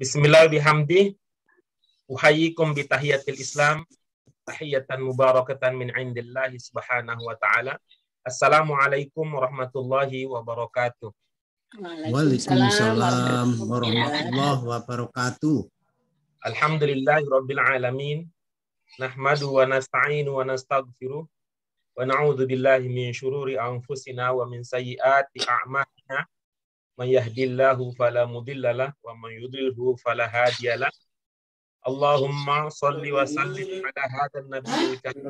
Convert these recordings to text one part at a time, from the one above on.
Bismillah bihamdi. Uhayyikum bitahiyatil Islam. Tahiyatan mubarakatan min indillahi subhanahu wa ta'ala. Assalamualaikum warahmatullahi wabarakatuh. Waalaikumsalam warahmatullahi wabarakatuh. Alhamdulillahi rabbil alamin. Nahmadu wa nasta'inu wa nastaghfiruh. Wa na'udzu billahi min syururi anfusina wa min sayyiati a'malina. Man yahdillahu fala mudhillalah wa man yudlilhu fala hadiyalah. Allahumma salli wa sallim ala hadzal nabiyil karim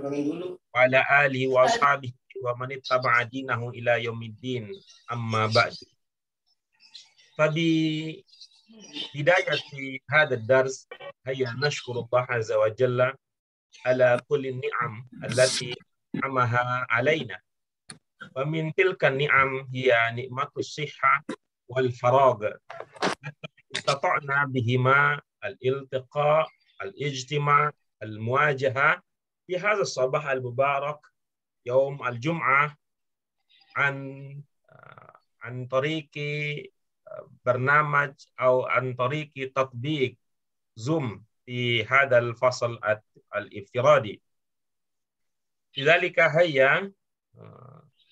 wa ala alihi wa ashabihi wa man ittaba'a dinahu ila yaumiddin. Amma ba'du. Fabi bidayati hadzal dars hayya nashkuru Allah azza wa jalla ala kulli ni'am allati amaha alaina. Wa min tilka ni'am hiya ni'matus sihha wal farag. Istata'na bihima al-iltiqa, al-ijtima', al-muwajaha fi hadha as-sabah al-mubarak yawm al-jum'ah an tariqi barnamaj atau an tariqi tatbiq Zoom fi hadha al-fasl al-iftiradi. Lidzalika hayya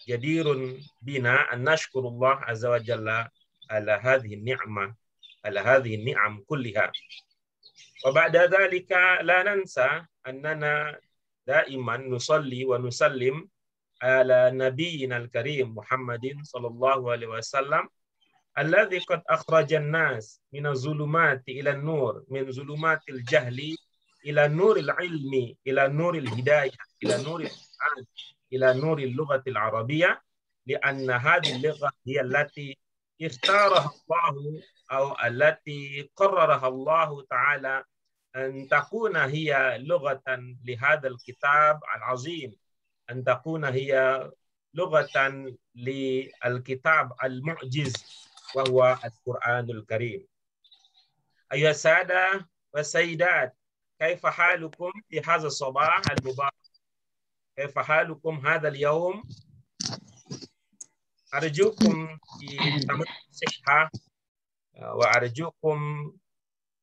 jadirun bina an nashkurullah azza wa jalla ala hadhihi ni'mah ala hadhihi ni'am kulliha. Wa ba'da dhalika la nansa annana daiman nusalli wa nusallim ala nabiyyina al-karim Muhammadin sallallahu alaihi wasallam alladhi qad akhraja an-nas min az-zulumati ila an-nur, min zulumatil jahli ila nuril ilmi, ila nuril hidayah, ila nuril Qur'an, ila nuril lughatil arabiyyah, li'anna hadhihi al-lugha hiya allati اختارها الله أو التي قررها الله تعالى أن تكون هي لغة لهذا الكتاب العظيم، أن تكون هي لغة للكتاب المعجز وهو القرآن الكريم. أيها السادة والسيدات، كيف حالكم في هذا الصباح المبارك؟ كيف حالكم هذا اليوم؟ Arjukum fi tamam sihha wa arjukum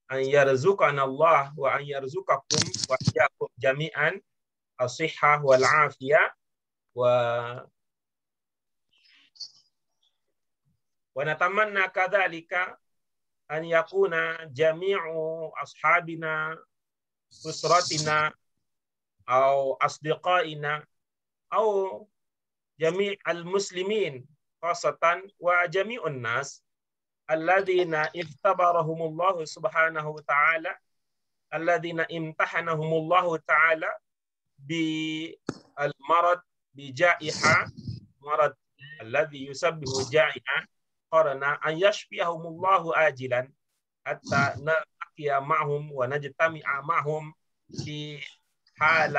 an yarzuqana Allah wa an yarzuqakum wa iyyakum jami'an as-sihha wal afiyah wa natamanna kadzalika an yakuna jami'u ashabina usratina aw asdiqaina aw jami' al-muslimin khasatan wa jami'un nas alladzina iftabarahumullahu subhanahu wa ta'ala, alladzina imtahanahumullahu ta'ala bi al-marad bi ja'iha, marad alladzi yusabbihu ja'iha, qarana an yashfiyahumullahu ajilan hatta naqiya ma'hum wa najtami'a ma'hum fi hal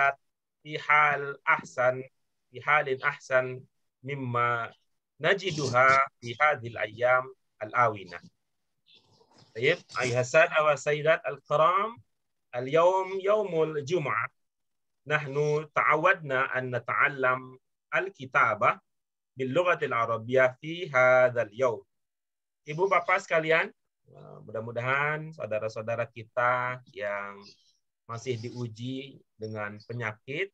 ahsan, fi halin ahsan mimma najiduha fi hadhil ayyam al-awina. Baik, ayuha saada wa sayyidat al-kiram, al-yawm yawmul jum'ah. Nahnu ta'awadna an nata'allam al-kitabah bil lughatil arabiyyah fi hadzal yawm. Ibu bapak sekalian, mudah-mudahan saudara-saudara kita yang masih diuji dengan penyakit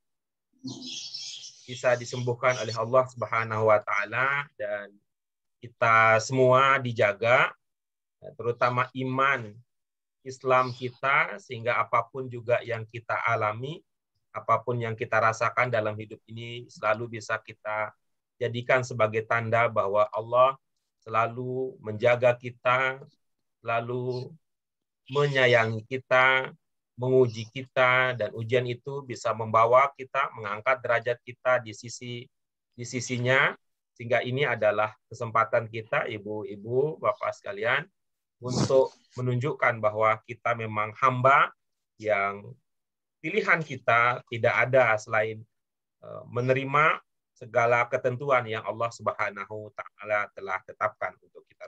bisa disembuhkan oleh Allah Subhanahu wa taala, dan kita semua dijaga, terutama iman Islam kita, sehingga apapun juga yang kita alami, apapun yang kita rasakan dalam hidup ini selalu bisa kita jadikan sebagai tanda bahwa Allah selalu menjaga kita, selalu menyayangi kita, menguji kita, dan ujian itu bisa membawa kita, mengangkat derajat kita di sisinya, sehingga ini adalah kesempatan kita, ibu-ibu, bapak sekalian, untuk menunjukkan bahwa kita memang hamba yang pilihan kita tidak ada selain menerima segala ketentuan yang Allah Subhanahu wa taala telah tetapkan untuk kita.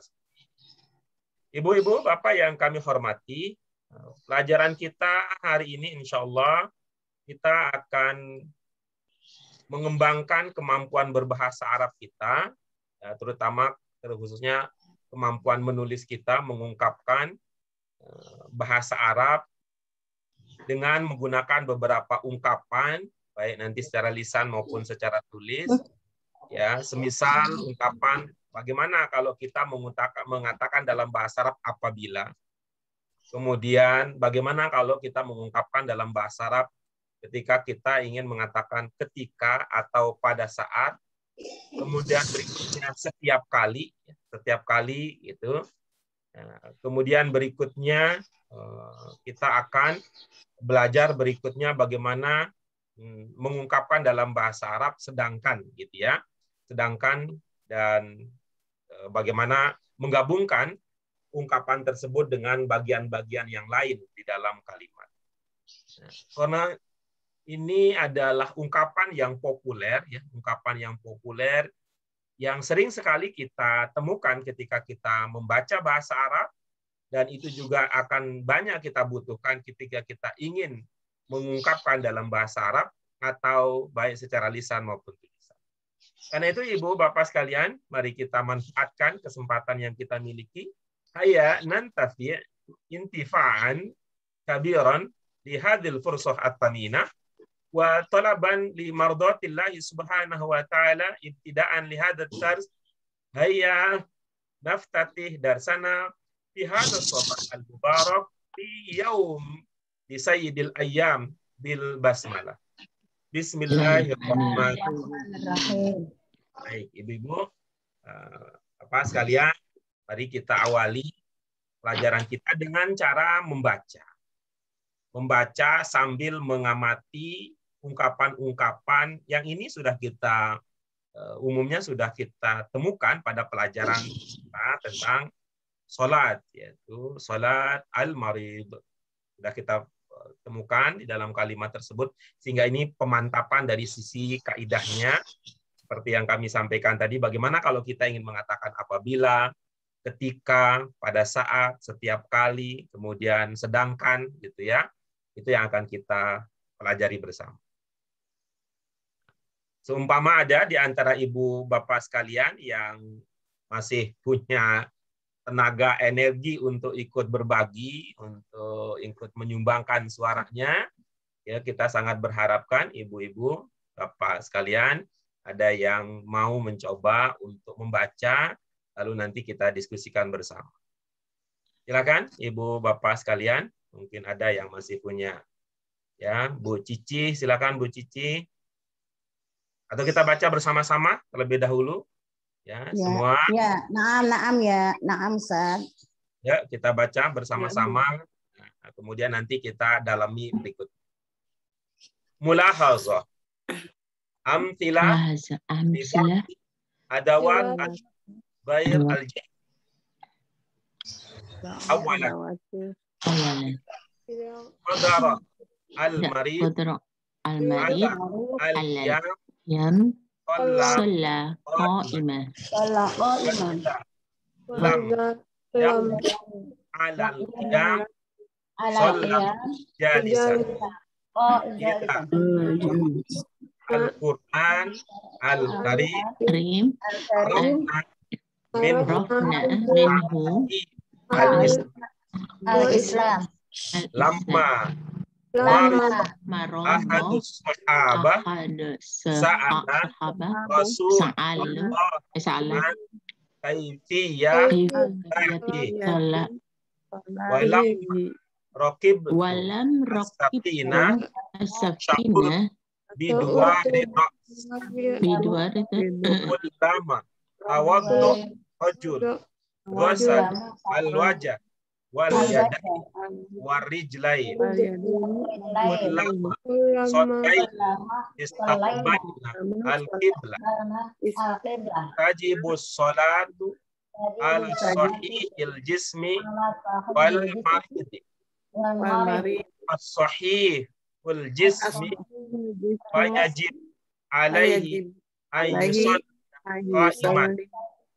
Ibu-ibu, bapak yang kami hormati, pelajaran kita hari ini insya Allah kita akan mengembangkan kemampuan berbahasa Arab kita, terutama khususnya kemampuan menulis kita, mengungkapkan bahasa Arab dengan menggunakan beberapa ungkapan, baik nanti secara lisan maupun secara tulis. Ya, semisal ungkapan bagaimana kalau kita mengatakan dalam bahasa Arab apabila. Kemudian bagaimana kalau kita mengungkapkan dalam bahasa Arab ketika kita ingin mengatakan ketika atau pada saat. Kemudian berikutnya setiap kali itu. Kemudian berikutnya kita akan belajar berikutnya bagaimana mengungkapkan dalam bahasa Arab sedangkan gitu ya. Sedangkan dan bagaimana menggabungkan ungkapan tersebut dengan bagian-bagian yang lain di dalam kalimat. Karena ini adalah ungkapan yang populer ya, ungkapan yang populer yang sering sekali kita temukan ketika kita membaca bahasa Arab, dan itu juga akan banyak kita butuhkan ketika kita ingin mengungkapkan dalam bahasa Arab atau baik secara lisan maupun tulisan. Karena itu Ibu Bapak sekalian, mari kita manfaatkan kesempatan yang kita miliki. Hayya nantafi intifa'an kabiran di hadhil fursah at-taminah wa talaban li mardatillahi subhanahu wa ta'ala ibtida'an li hadha ad-dars. Hayya naftatih darsana fi hadha as-sabah al-mubarak fi yaum di sayyidil ayyam bil basmalah. Bismillahirrahmanirrahim. Baik, Ibu-ibu, Bapak sekalian, mari kita awali pelajaran kita dengan cara membaca. Membaca sambil mengamati ungkapan-ungkapan yang ini sudah kita umumnya sudah kita temukan pada pelajaran kita tentang sholat, yaitu sholat al-marid. Sudah kita temukan di dalam kalimat tersebut, sehingga ini pemantapan dari sisi kaidahnya seperti yang kami sampaikan tadi. Bagaimana kalau kita ingin mengatakan apabila, ketika, pada saat, setiap kali, kemudian sedangkan gitu ya. Itu yang akan kita pelajari bersama. Seumpama ada di antara ibu bapak sekalian yang masih punya tenaga energi untuk ikut berbagi, untuk ikut menyumbangkan suaranya, ya kita sangat berharapkan ibu-ibu, bapak sekalian, ada yang mau mencoba untuk membaca, lalu nanti kita diskusikan bersama. Silakan ibu bapak sekalian, mungkin ada yang masih punya, ya Bu Cici, silakan Bu Cici. Atau kita baca bersama-sama terlebih dahulu. Ya, semua. Ya, naam Ustaz. Ya, kita baca bersama-sama. Nah, kemudian nanti kita dalami berikut. Mulahazah. Amtilah. Adawat bayr al-jih. Awalan. Qadara al-marid. Al-yam. صلى قائما على القيام صلى جالسا القرآن الكريم منه الإسلام لما أحد الصحابة سأل رسول الله كيفية ولم ركبت السفينة بدوار كلما توضأ رجل غسل الوجه واليدين والرجلين ولما صلينا استقبلنا القبلة تجب الصلاة على صحيح الجسم والمريض الصحيح الجسم فيجب عليه أن يصلي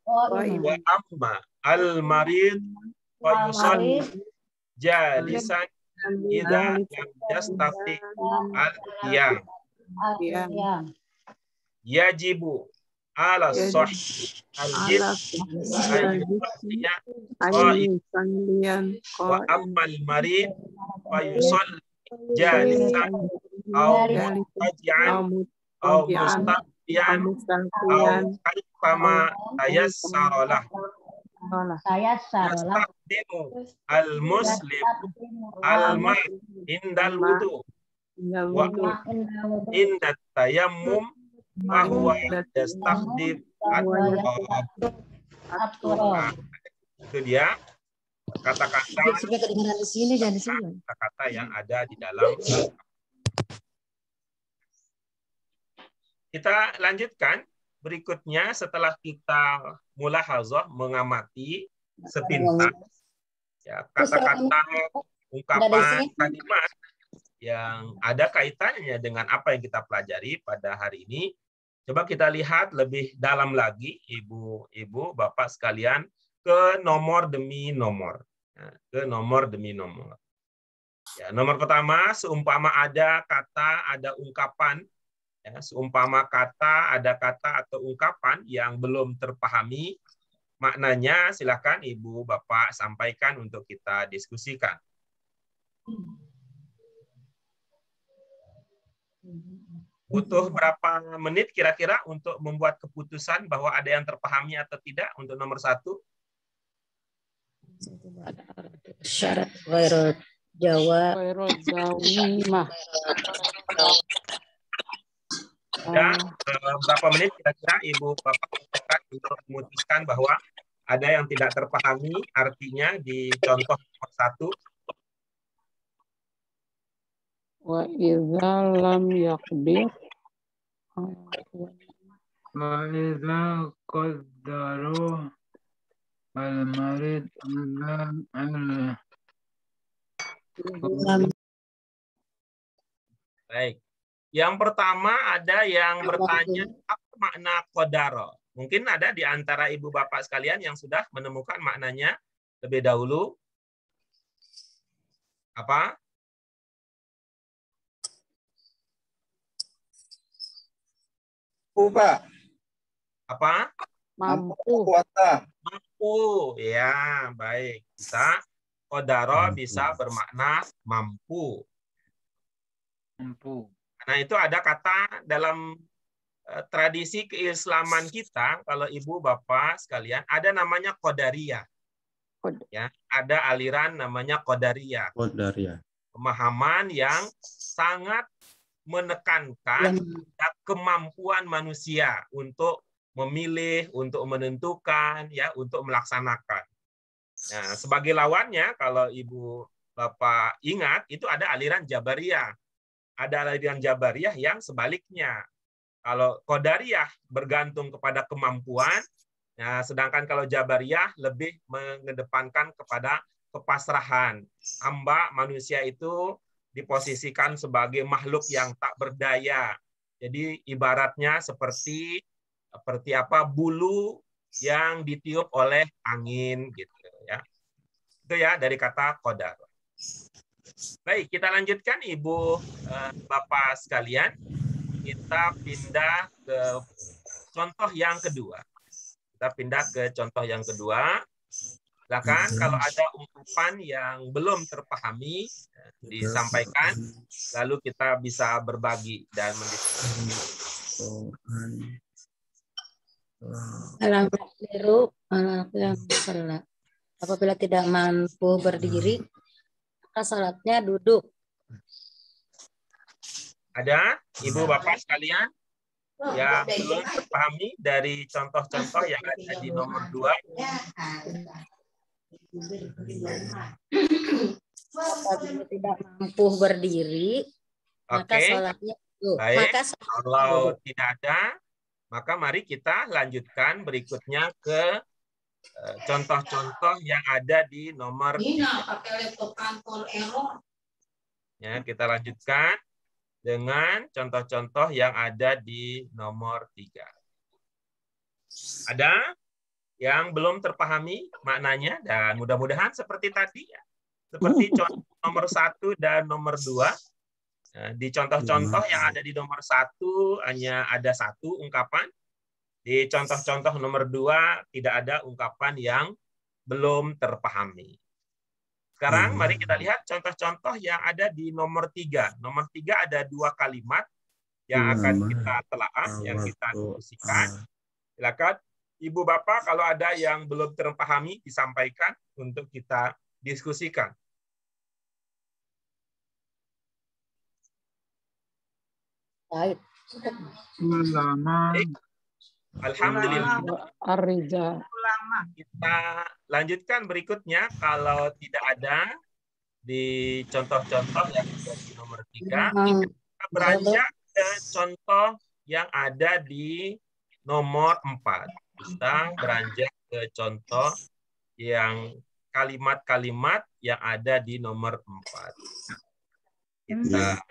قائما وأما المريض فيصلي جالسا إذا لم يستطع القيام. يجب ala sah al-jid ayyusalliya qa'iman wa ammal marid wa yusalli jalisan aw mutaji'an aw mustaqiyan aw kaifama tayassara lah. Yastaqdimu al-muslim al-ma' indal wudu wa inda tayammum wa huwa yastaqdim at-turab. Itu dia kata-kata yang ada di dalam. Kita lanjutkan berikutnya setelah kita mulahazah mengamati sepintas ya kata-kata, ungkapan, kalimat yang ada kaitannya dengan apa yang kita pelajari pada hari ini. Coba kita lihat lebih dalam lagi, ibu-ibu, bapak sekalian, ke nomor demi nomor. Ya, ke nomor demi nomor. Ya, nomor pertama, seumpama ada kata, ada ungkapan. Ya, seumpama kata, ada kata atau ungkapan yang belum terpahami maknanya, silakan ibu, bapak sampaikan untuk kita diskusikan. Butuh berapa menit kira-kira untuk membuat keputusan bahwa ada yang terpahami atau tidak untuk nomor 1? Syarat ghairul jawab. Dan berapa menit kira-kira ibu bapak untuk memutuskan bahwa ada yang tidak terpahami artinya di contoh nomor 1? Wa idza lam yaqdir wa idza qaddaru al marid Baik. Yang pertama ada yang bertanya apa makna qadara. Mungkin ada di antara ibu bapak sekalian yang sudah menemukan maknanya lebih dahulu. Apa? Pak. Apa? mampu. Mampu. Ya, baik. Bisa. Qadara bisa bermakna mampu. Nah, itu ada kata dalam tradisi keislaman kita, kalau ibu bapak sekalian, ada namanya qadariyah. Ya, ada aliran namanya qadariyah. Pemahaman yang sangat menekankan kemampuan manusia untuk memilih, untuk menentukan, ya, untuk melaksanakan. Nah, sebagai lawannya, kalau ibu bapak ingat, itu ada aliran Jabariyah. Ada aliran Jabariyah yang sebaliknya. Kalau Qadariyah bergantung kepada kemampuan, nah, sedangkan kalau Jabariyah lebih mengedepankan kepada kepasrahan. Hamba manusia itu diposisikan sebagai makhluk yang tak berdaya. Jadi ibaratnya seperti apa, bulu yang ditiup oleh angin gitu ya. Itu ya dari kata qadar. Baik, kita lanjutkan ibu bapak sekalian. Kita pindah ke contoh yang kedua. Silakan kalau ada ungkapan yang belum terpahami disampaikan, lalu kita bisa berbagi dan mendiskusikan. Apabila tidak mampu berdiri, maka salatnya duduk. Ada ibu bapak sekalian yang belum terpahami dari contoh-contoh yang ada di nomor 2? Apabila tidak mampu berdiri, maka salatnya duduk. Baik, kalau tidak ada, maka mari kita lanjutkan berikutnya ke contoh-contoh yang ada di nomor 3. Ya, kita lanjutkan dengan contoh-contoh yang ada di nomor 3. Ada yang belum terpahami maknanya, dan mudah-mudahan seperti tadi ya. Seperti contoh nomor 1 dan nomor 2. Nah, di contoh-contoh yang ada di nomor 1 hanya ada 1 ungkapan. Di contoh-contoh nomor 2 tidak ada ungkapan yang belum terpahami. Sekarang mari kita lihat contoh-contoh yang ada di nomor 3. Nomor 3 ada 2 kalimat yang akan kita telaah, yang kita diskusikan. Silakan Ibu Bapak kalau ada yang belum terpahami disampaikan untuk kita diskusikan. Baik. Ulama. Alhamdulillah. Ar-rijal. Kita lanjutkan berikutnya. Kalau tidak ada di contoh-contoh yang ada di nomor 3, kita beranjak ke contoh yang ada di nomor 4. Kita beranjak ke contoh yang kalimat-kalimat yang ada di nomor 4. Kita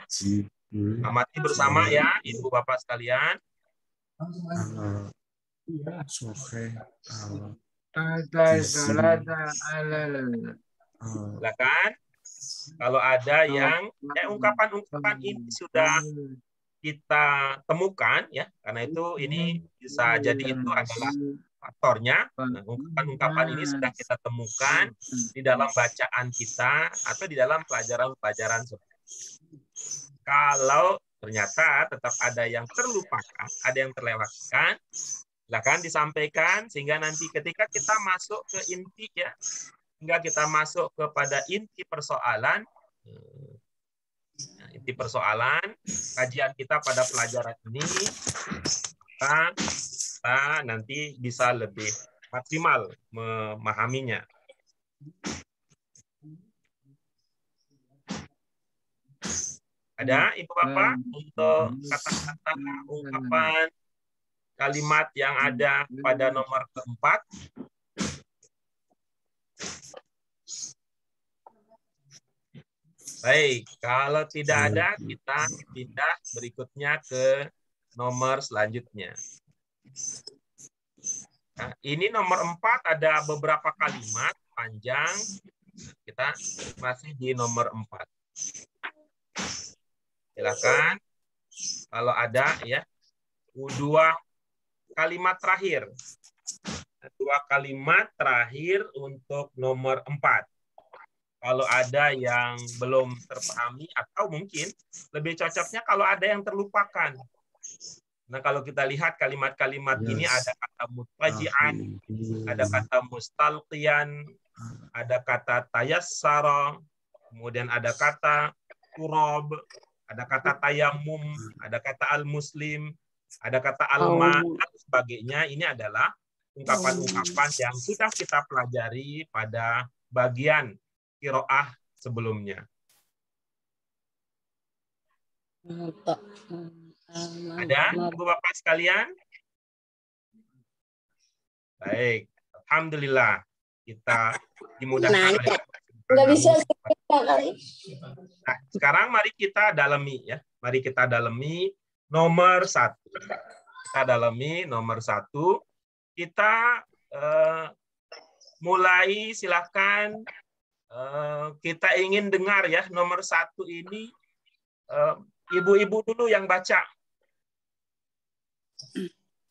amati bersama ya, Ibu Bapak sekalian. Silakan. Kalau ada yang ungkapan-ungkapan ini sudah kita temukan ya, karena itu ini bisa jadi itu adalah faktornya. Nah, ungkapan-ungkapan ini sudah kita temukan di dalam bacaan kita atau di dalam pelajaran-pelajaran sebelumnya. Kalau ternyata tetap ada yang terlupakan, ada yang terlewatkan, silakan disampaikan sehingga nanti ketika kita masuk ke inti ya, hingga kita masuk kepada inti persoalan. Inti persoalan kajian kita pada pelajaran ini, kita nanti bisa lebih maksimal memahaminya. Ada Ibu Bapak untuk kata-kata ungkapan kalimat yang ada pada nomor keempat? Baik, kalau tidak ada, kita pindah berikutnya ke nomor selanjutnya. Nah, ini nomor 4 ada beberapa kalimat panjang. Kita masih di nomor 4. Silakan, kalau ada ya, 2 kalimat terakhir. 2 kalimat terakhir untuk nomor 4. Kalau ada yang belum terpahami atau mungkin lebih cocoknya kalau ada yang terlupakan. Nah, kalau kita lihat kalimat-kalimat ini ada kata mutajian, ada kata mustalqiyan, ada kata tayassara, kemudian ada kata turab, ada kata tayammum, ada kata al-muslim, ada kata al-ma, dan sebagainya. Ini adalah ungkapan-ungkapan yang sudah kita pelajari pada bagian qiraah sebelumnya. Ada Ibu Bapak sekalian? Baik, alhamdulillah kita dimudahkan oleh Nggak bisa kali. Nah, sekarang mari kita dalami ya. Mari kita dalami nomor 1. Kita dalami nomor 1. Kita mulai, silakan. Kita ingin dengar ya nomor 1 ini ibu-ibu dulu yang baca.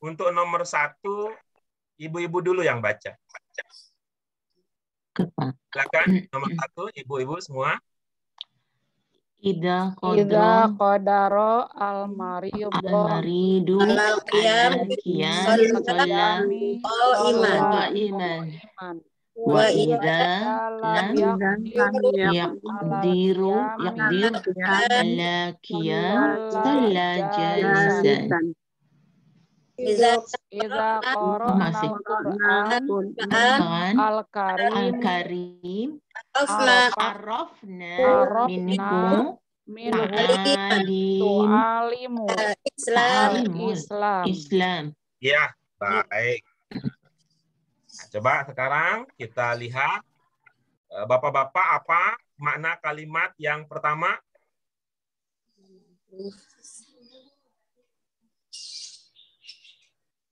Untuk nomor 1 ibu-ibu dulu yang baca. Silakan nomor 1 ibu-ibu semua. Idza qadaro al-maridu al-qiyam shalla qa'iman wa idza lam yaqdir ala qiyam shalla jalisan. Iza qara'na al-Qur'an al-Karim arafna minhu tu'alimu Islam. Ya, baik. Nah, coba sekarang kita lihat Bapak-bapak apa makna kalimat yang pertama?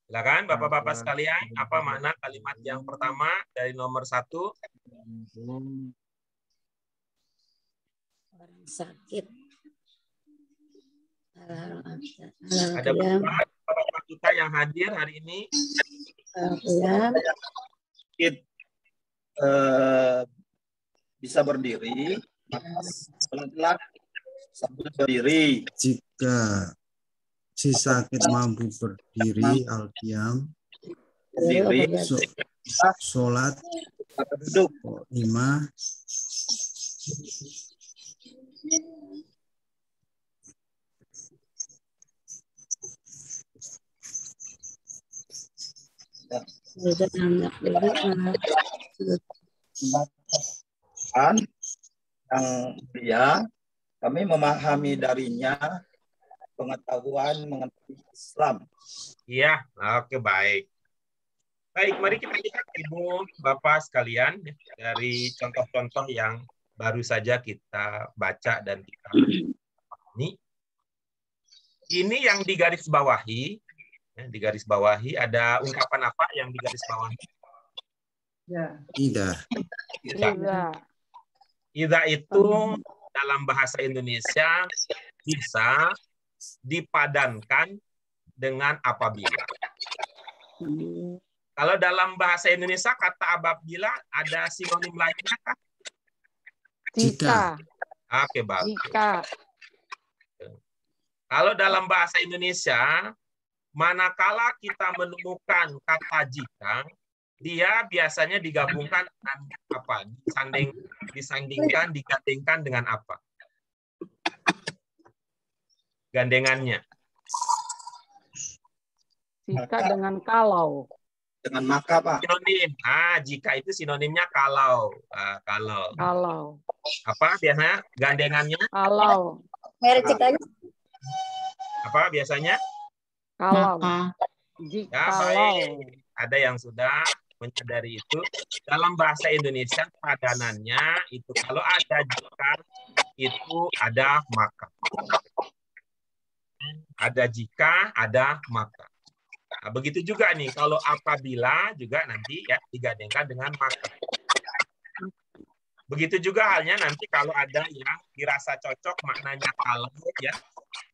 Silakan Bapak-bapak sekalian, apa makna kalimat yang pertama dari nomor 1? Orang sakit. Ada Bapak kita yang hadir hari ini? Al-Qiyam. Bisa berdiri, maka sholatlah sambil berdiri. Jika si sakit mampu berdiri, al-qiyam, Berdiri, sholat, duduk. 5. Sudah hendak duduk. Yang dia, kami memahami darinya pengetahuan mengenai Islam. Iya, oke, baik. Baik, mari kita lihat Ibu Bapak sekalian dari contoh-contoh yang baru saja kita baca dan kita pahami. Ini yang digarisbawahi, ada ungkapan apa yang digarisbawahi? Tidak. Idza itu dalam bahasa Indonesia bisa dipadankan dengan apabila. Kalau dalam bahasa Indonesia kata apabila ada sinonim lainnya kah? Jika. Oke, bagus. Jika. Kalau dalam bahasa Indonesia, manakala kita menemukan kata jika, dia biasanya digabungkan dengan apa? Disandingkan, digandengkan dengan apa? Gandengannya. Jika dengan kalau. Dengan maka, Pak. Sinonim. Jika itu sinonimnya kalau. Kalau. Kalau. Apa biasanya gandengannya? Kalau. Merek ciptanya. Apa biasanya? Kalau. Ya, Jikalau. baik. Ada yang sudah menyadari itu. Dalam bahasa Indonesia padanannya itu kalau ada jika itu ada maka. Ada jika, ada maka. Nah, begitu juga nih kalau apabila juga nanti ya digandengkan dengan maka. Begitu juga halnya nanti kalau ada yang dirasa cocok maknanya kalau ya.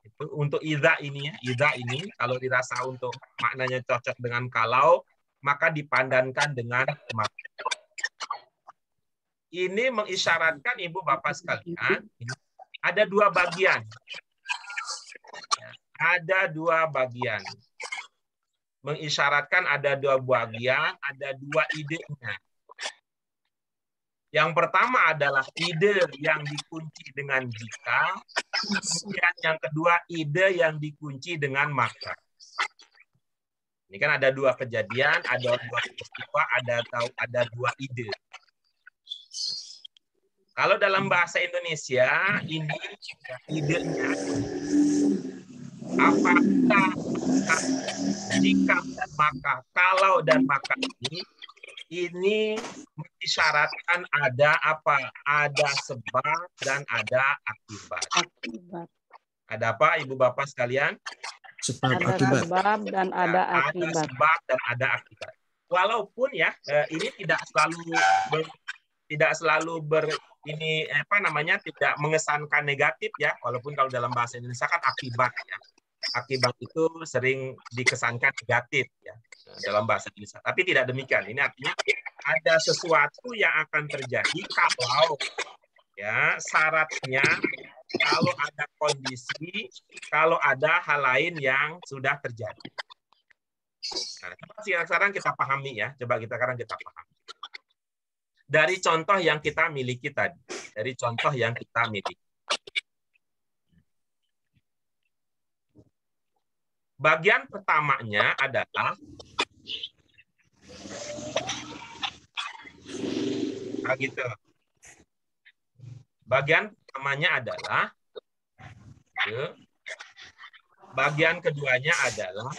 Itu untuk idza ini ya, idza ini kalau dirasa untuk maknanya cocok dengan kalau, maka dipandankan dengan maka. Ini mengisyaratkan Ibu Bapak sekalian, ada dua bagian. Ada dua bagian. Mengisyaratkan ada dua bagian, ada dua idenya. Yang pertama adalah ide yang dikunci dengan jika, kemudian yang kedua ide yang dikunci dengan maka. Ini kan ada dua kejadian, ada dua peristiwa, ada dua ide. Kalau dalam bahasa Indonesia ini idenya apakah jika dan maka, kalau dan maka ini mengisyaratkan ada apa? Ada sebab dan ada akibat. Ada apa Ibu Bapak sekalian? Sebab Ada akibat. sebab dan ada akibat. Ada sebab dan ada akibat. Walaupun ya ini tidak selalu tidak mengesankan negatif ya, walaupun kalau dalam bahasa Indonesia kan akibat ya. Akibat itu sering dikesankan negatif ya dalam bahasa Indonesia. Tapi tidak demikian. Ini artinya ada sesuatu yang akan terjadi kalau ya syaratnya, kalau ada kondisi, kalau ada hal lain yang sudah terjadi. Nah, sekarang kita pahami ya. Coba sekarang kita pahami. Dari contoh yang kita miliki tadi. Dari contoh yang kita miliki. Bagian pertamanya adalah gitu. Bagian pertamanya adalah bagian keduanya adalah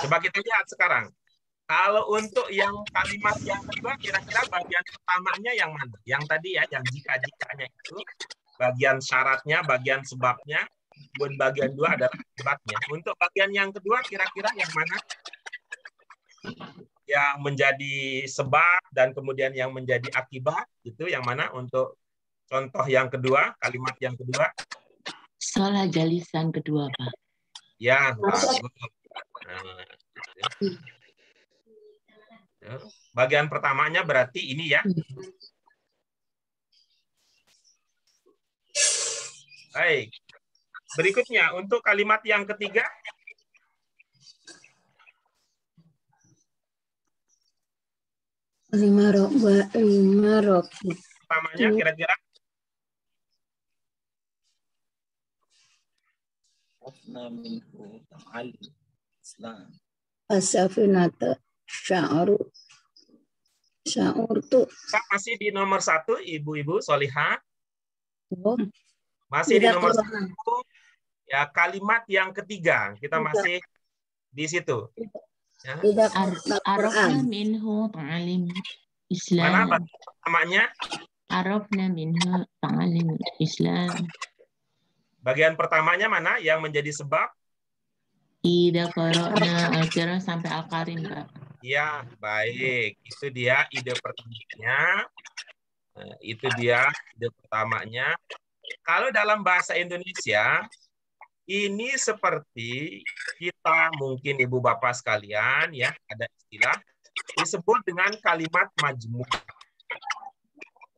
coba kita lihat sekarang. Kalau untuk yang kalimat yang kedua, kira-kira bagian pertamanya yang mana? Yang tadi ya, yang jika-jikanya itu, bagian syaratnya, bagian sebabnya, buat bagian dua adalah sebabnya. Untuk bagian yang kedua, kira-kira yang mana? Yang menjadi sebab dan kemudian yang menjadi akibat, itu yang mana untuk Contoh yang kedua, kalimat yang kedua. Sholat jalisan kedua, Pak. Ya, bagus. Nah, ya. Bagian pertamanya berarti ini ya. Baik. Berikutnya untuk kalimat yang ketiga. lima rok. Pertamanya kira-kira Afna minhu ta'alim Islam. Asafinata sya'ru tuh. kita masih di nomor 1, ibu-ibu Solihah. Oh, Masih di tidak nomor corona. 1. Ya, kalimat yang ketiga. Kita masih di situ. Ya. Tidak Arafna Quran. minhu ta'alim Mana Islam. namanya? Arafna minhu ta'alim Islam. Bagian pertamanya mana yang menjadi sebab? Ida qara'na al-qira'ah sampai al-qarim, Pak. Ya, baik. Itu dia ide pertamanya. Nah, itu dia ide pertamanya. Kalau dalam bahasa Indonesia, ini seperti kita mungkin ibu bapak sekalian ya, ada istilah disebut dengan kalimat majmu'.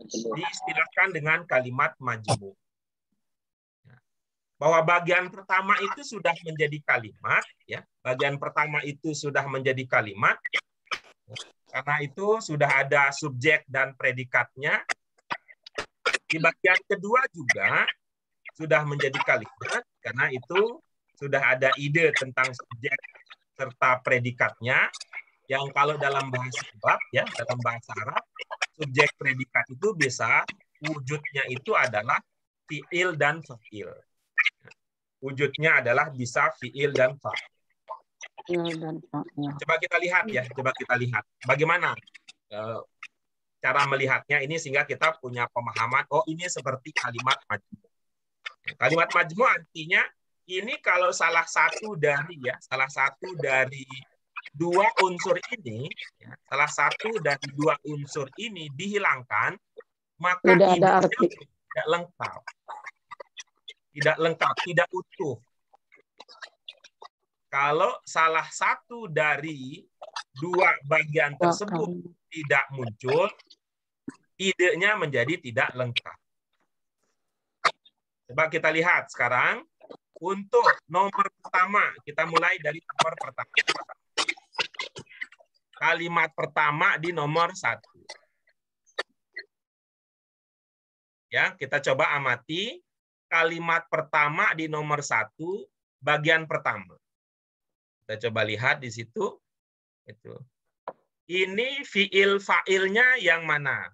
Diistilahkan dengan kalimat majmu'. Bahwa bagian pertama itu sudah menjadi kalimat, ya. Bagian pertama itu sudah menjadi kalimat, karena itu sudah ada subjek dan predikatnya. Di bagian kedua juga sudah menjadi kalimat, karena itu sudah ada ide tentang subjek serta predikatnya, yang kalau dalam bahasa Arab, ya, dalam bahasa Arab, subjek predikat itu bisa wujudnya itu adalah fi'il dan fa'il. Wujudnya adalah bisa fi'il dan fa'il. Coba kita lihat ya, coba kita lihat bagaimana cara melihatnya ini sehingga kita punya pemahaman, oh ini seperti kalimat majmu'. Kalimat majmu' artinya ini kalau salah satu dari dua unsur ini, ya, salah satu dari dua unsur ini dihilangkan, maka Tidak ada arti. tidak lengkap. Tidak lengkap, tidak utuh. Kalau salah satu dari dua bagian tersebut tidak muncul, idenya menjadi tidak lengkap. Coba kita lihat sekarang. Untuk nomor pertama, kita mulai dari nomor pertama. Kalimat pertama di nomor 1. Ya, kita coba amati kalimat pertama di nomor 1, bagian pertama. Kita coba lihat di situ. Itu. Ini fi'il fa'ilnya yang mana?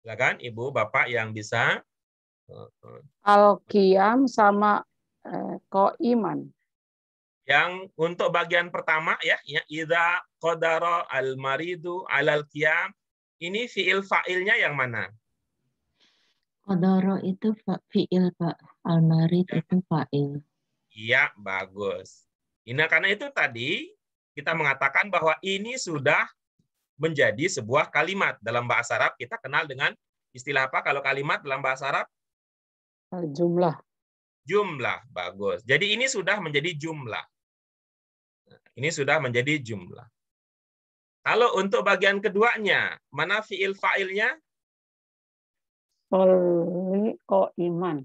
Silakan Ibu, Bapak yang bisa. Al-Qiyam sama Qa'iman. Yang untuk bagian pertama ya, idza qadara al-maridu 'alal qiyam, ini fi'il fa'ilnya yang mana? Qadara itu fi'il, Pak. Al-marid itu fa'il. Iya, bagus. Ini karena itu tadi kita mengatakan bahwa ini sudah menjadi sebuah kalimat. Dalam bahasa Arab kita kenal dengan istilah apa kalau kalimat dalam bahasa Arab? Jumlah. Jumlah, bagus. Jadi ini sudah menjadi jumlah. Ini sudah menjadi jumlah. Kalau untuk bagian keduanya, mana fi'il fa'ilnya? Qa'iman.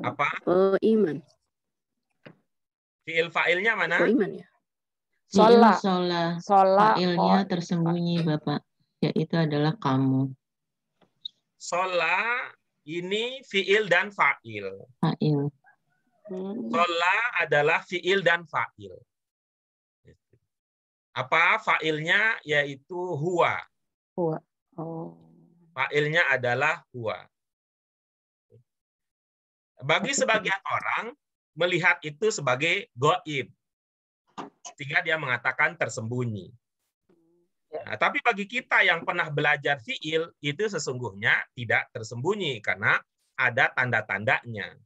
Apa? Iman. Fi'il fa'ilnya mana? Iman ya. Sholat. Fa'ilnya tersembunyi, Bapak. Yaitu adalah kamu. Sholat ini fi'il dan fa'il. Fa'il. Sholat adalah fi'il dan fa'il. Apa fa'ilnya? Yaitu huwa. Huwa. Oh. Fa'ilnya adalah huwa. Bagi sebagian orang, melihat itu sebagai goib. Sehingga dia mengatakan tersembunyi. Nah, tapi bagi kita yang pernah belajar fi'il, itu sesungguhnya tidak tersembunyi karena ada tanda-tandanya.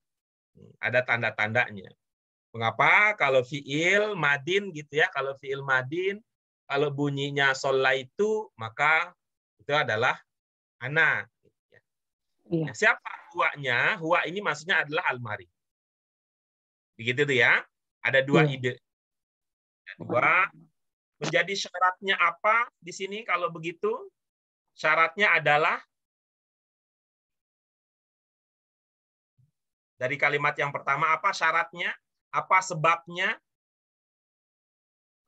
Ada tanda-tandanya. Mengapa? Kalau fi'il madin gitu ya, kalau fi'il madin, kalau bunyinya sholla itu, maka Itu adalah ana. Iya. Nah, siapa huwanya? Huwa ini maksudnya adalah almari. Begitu tuh ya. Ada dua Iya. ide. Dua. Menjadi syaratnya apa di sini kalau begitu? Syaratnya adalah dari kalimat yang pertama, apa syaratnya? Apa sebabnya?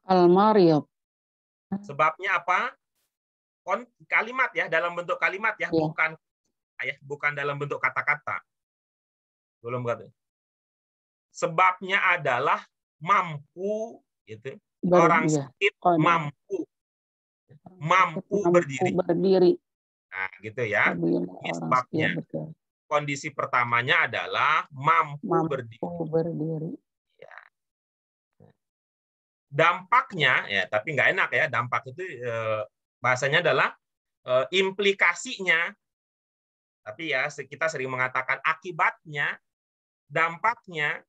Al-Mariyab. Sebabnya apa? Kalimat ya, dalam bentuk kalimat ya, Iya. bukan dalam bentuk kata-kata. Belum kata. Sebabnya adalah mampu gitu. Orang Iya. sakit mampu berdiri. Nah, gitu ya. Apabila Ini orang sebabnya. iya, betul. Kondisi pertamanya adalah mampu berdiri. Ya. Dampaknya ya, tapi nggak enak ya. Dampak itu bahasanya adalah implikasinya. Tapi ya kita sering mengatakan akibatnya, dampaknya,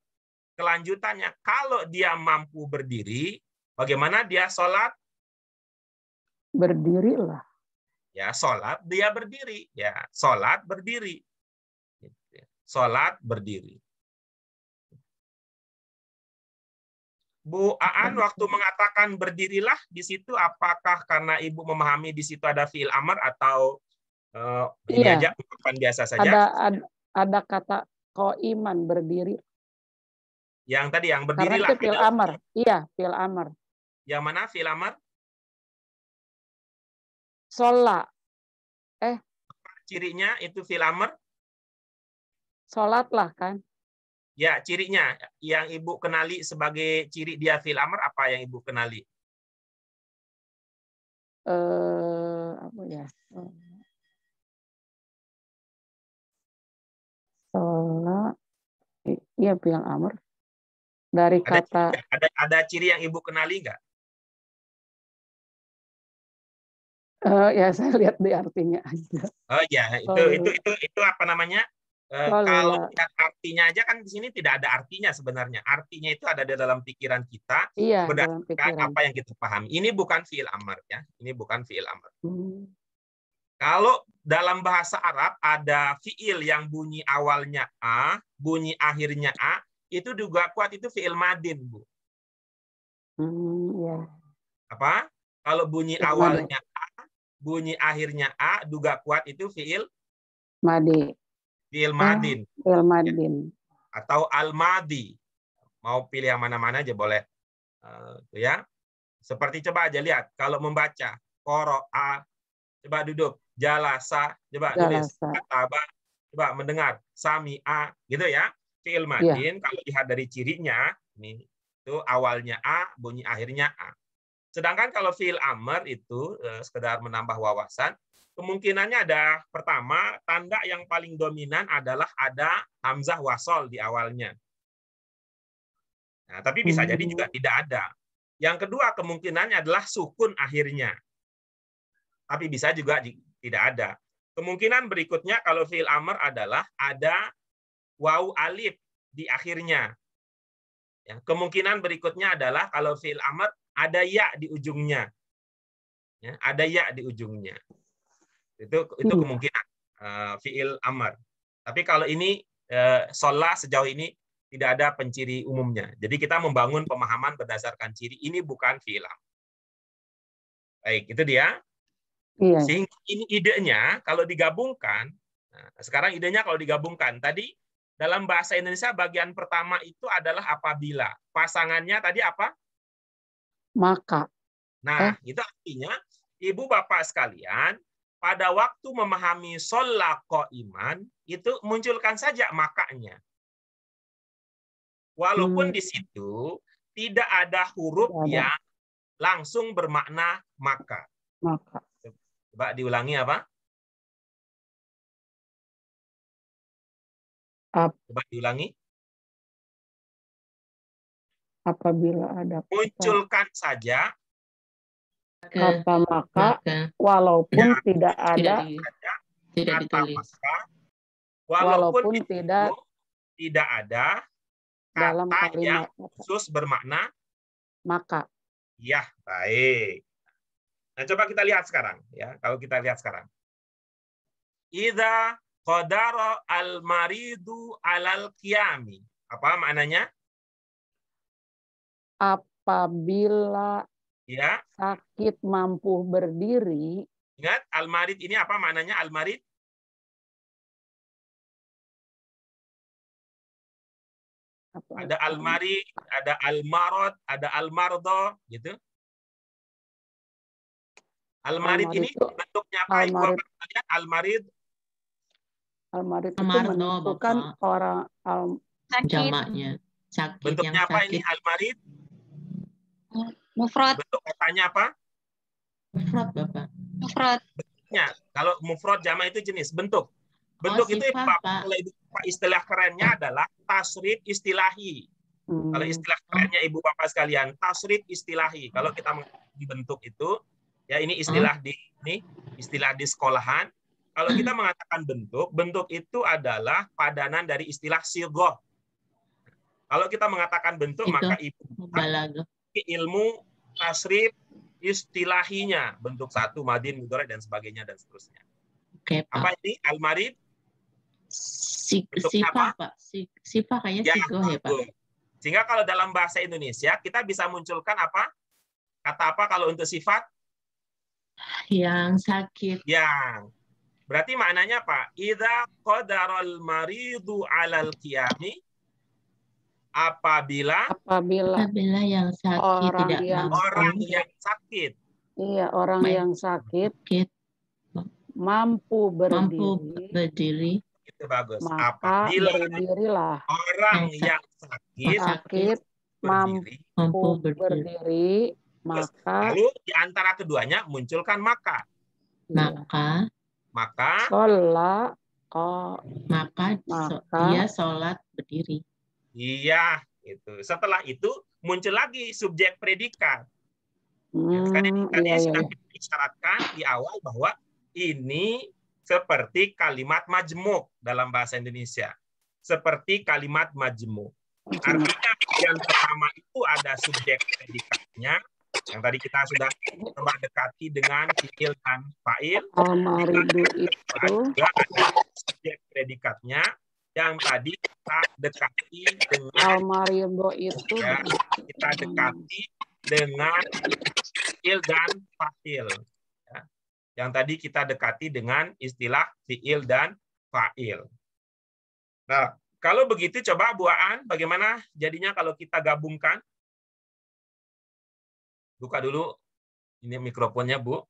kelanjutannya. Kalau dia mampu berdiri, bagaimana dia sholat? Berdirilah. Ya, sholat dia berdiri. Ya, sholat berdiri. Sholat berdiri. Bu Aan waktu mengatakan berdirilah di situ, apakah karena Ibu memahami di situ ada fiil amr atau ini Iya. aja ungkapan biasa saja? Ada kata qa'iman berdiri. Yang tadi yang Karena berdirilah. itu fiil amr. Iya, fiil amr. Yang mana fiil amr? Sholat. Cirinya itu fiil amr? Sholatlah kan. Ya, cirinya yang Ibu kenali sebagai ciri dia fiil amr, apa yang Ibu kenali? Apa ya? Sholat. Iya, fiil amr. Dari kata Ada ciri yang Ibu kenali nggak? ya saya lihat di artinya aja. Oh ya, itu apa namanya? Kalau lihat artinya aja kan di sini tidak ada artinya sebenarnya. Artinya itu ada di dalam pikiran kita, Iya, dalam berdasarkan pikiran. apa yang kita pahami. Ini bukan fiil amr ya. Ini bukan fiil amr. Hmm. Kalau dalam bahasa Arab ada fiil yang bunyi awalnya a, bunyi akhirnya a, itu juga kuat, itu fiil madin, Bu. Ya. Apa? Kalau bunyi Fiil awalnya a, bunyi akhirnya a, juga kuat, itu fiil Madi. fiil madin. Fiil madin. Atau al-madi. Mau pilih yang mana-mana aja boleh. Ya. Seperti coba aja lihat. Kalau membaca. Qara'a. Coba duduk. Jalasa. Coba tulis. Kataba. Coba mendengar. Sami'a. Gitu ya. Fiil madin. Kalau lihat dari cirinya. Ini. Itu awalnya a. Bunyi akhirnya a. Sedangkan kalau fiil amr itu. Sekedar menambah wawasan. Kemungkinannya ada pertama, tanda yang paling dominan adalah ada hamzah wasol di awalnya. Nah, tapi bisa jadi juga tidak ada. Yang kedua kemungkinannya adalah sukun akhirnya. Tapi bisa juga tidak ada. Kemungkinan berikutnya kalau fiil amr adalah ada waw alif di akhirnya. Ya, kemungkinan berikutnya adalah kalau fiil amr ada ya di ujungnya. Ya, ada ya di ujungnya. Itu kemungkinan fiil amr. Tapi kalau ini sholat sejauh ini tidak ada penciri umumnya. Jadi kita membangun pemahaman berdasarkan ciri. Ini bukan fiil amr. Baik, itu dia. Iya. Sehingga ini idenya kalau digabungkan. Nah, sekarang idenya kalau digabungkan. Tadi dalam bahasa Indonesia bagian pertama itu adalah apabila. Pasangannya tadi apa? Maka. Nah, itu artinya Ibu Bapak sekalian, pada waktu memahami sholat qa'iman, itu munculkan saja makanya. Walaupun di situ tidak ada huruf yang langsung bermakna maka. Maka. Coba diulangi apa? Coba diulangi. Apabila ada munculkan saja kata maka walaupun tidak ada tidak ditulis. Maka, walaupun tidak ada dalam kata yang kalimat khusus bermakna maka. ya, baik. Nah, coba kita lihat sekarang ya. Kalau kita lihat sekarang. Idza qadara al-maridu 'alal qiyami. Apa maknanya? Apabila Ya, sakit mampu berdiri, ingat al-marid ini apa maknanya al-marid? Ada al-marid, ada al-marad, ada al-mardo gitu. Al-marid Al-marid ini itu bentuknya apa? Ibu al-marid. Bapak sekalian, al-marid Al-marid itu Al-mardo, menentukan Bapak. orang Sakit. Jamaknya. Sakit yang bentuknya apa ini sakit. al-marid? Mufrad. Bentuk katanya apa? Mufrad, Bapak. Mufrad. Ya, kalau mufrad jamak itu jenis bentuk. Bentuk itu Ibu sifat, Bapak, Pak. kalau Ibu Bapak istilah kerennya adalah tasrif istilahi. Kalau istilah kerennya Ibu Bapak sekalian, tasrif istilahi. Kalau kita mengerti bentuk itu, ya ini istilah di sekolahan. Kalau kita mengatakan bentuk, bentuk itu adalah padanan dari istilah sigoh. Kalau kita mengatakan bentuk, Itu maka Ibu balaghah. ilmu tasrif istilahinya, bentuk satu, madin, mudhari, dan sebagainya, dan seterusnya. Oke, Pak. Apa ini al-marid? Bentuknya Sifat, apa? Pak. Sifat kayaknya Ya, sigoh ya, Pak. bagus. Sehingga kalau dalam bahasa Indonesia, kita bisa munculkan apa? Kata apa kalau untuk sifat? Yang sakit. Yang. Berarti maknanya apa? Idza qadaral maridu 'alal qiyami, apabila Apabila yang sakit orang tidak yang mampu. orang yang sakit, iya, orang Baik. yang sakit Sakit, mampu mampu berdiri, berdiri, itu bagus. maka Apabila berdirilah. orang yang yang sakit Sakit berdiri, mampu mampu berdiri, maka lalu di antara keduanya munculkan maka. maka sholat, dia sholat berdiri. Iya, itu. Setelah itu muncul lagi subjek predikat. Tadi sudah kita isyaratkan di awal bahwa ini seperti kalimat majmuk dalam bahasa Indonesia. Seperti kalimat majmuk. Artinya yang pertama itu ada subjek predikatnya, yang tadi kita sudah coba dekati dengan fiil dan fa'il. Al-maridu itu juga ada subjek predikatnya, yang tadi kita dekati dengan al-maridu itu ya, kita dekati dengan fiil dan fa'il. Ya. Yang tadi kita dekati dengan istilah fiil dan fa'il. Nah, kalau begitu coba Bu Aan, bagaimana jadinya kalau kita gabungkan? Buka dulu ini mikrofonnya, Bu.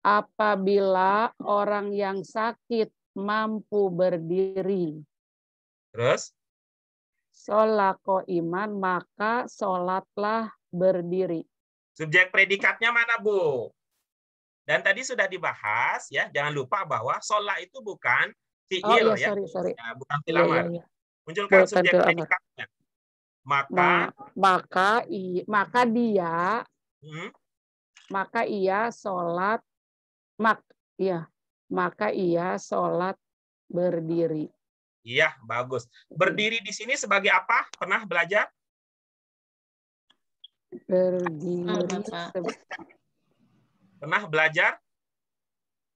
apabila orang yang sakit mampu berdiri, Terus? sholat iman, maka sholatlah berdiri. Subjek predikatnya mana, Bu? Dan tadi sudah dibahas, ya. Jangan lupa bahwa sholat itu bukan fiil, ya. Sorry. Ya, bukan fiil amar. Iya. Munculkan Bukan subjek fiil amar. predikatnya. Maka ia sholat, maka ia sholat berdiri. Iya, bagus. Berdiri di sini sebagai apa? Pernah belajar? Berdiri. Pernah belajar?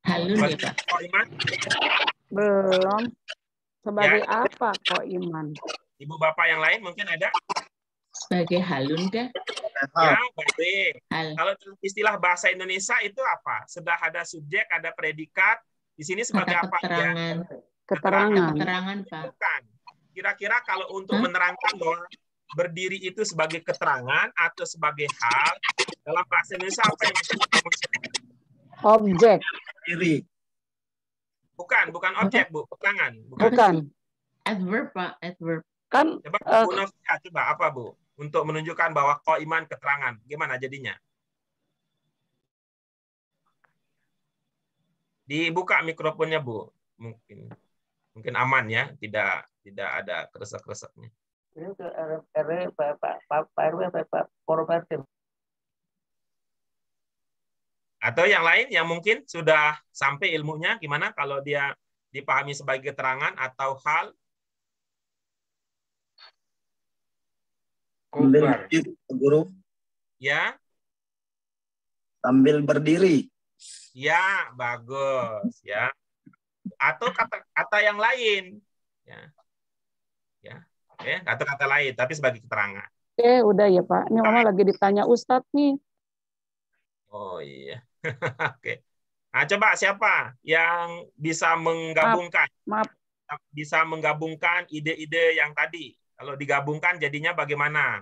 Halun ya, Pak? Belum. Sebagai Ya. apa kok iman? Ibu bapak yang lain mungkin ada? Sebagai halun kah? Ya, baik. Hal. Kalau istilah bahasa Indonesia itu apa? Sudah ada subjek, ada predikat. Di sini sebagai Kata apa? keterangan. Keterangan, Pak. Bukan. Kira-kira kalau untuk menerangkan bahwa berdiri itu sebagai keterangan atau sebagai hal, dalam bahasa Indonesia apa yang disebut? Objek. Diri. Bukan objek, Bu. Keterangan. Bukan. Adverb, Pak. Adverb. Kan Coba Bu Novia, coba apa, Bu? Untuk menunjukkan bahwa iman keterangan. Gimana jadinya? Dibuka mikrofonnya, Bu. Mungkin aman ya, tidak ada kresek-kreseknya. Ini ke RW Pak RW Pak Korporatif. Atau yang lain yang mungkin sudah sampai ilmunya, gimana kalau dia dipahami sebagai keterangan atau hal? Guru. Ya, Sambil berdiri. ya, bagus ya. Atau kata-kata yang lain. Ya. Ya. Oke, kata-kata lain tapi sebagai keterangan. Oke, udah ya Pak. Ini Mama lagi ditanya Ustadz nih. Oh iya. Oke. Nah, coba siapa yang bisa menggabungkan? Maaf. Bisa menggabungkan ide-ide yang tadi. Kalau digabungkan jadinya bagaimana?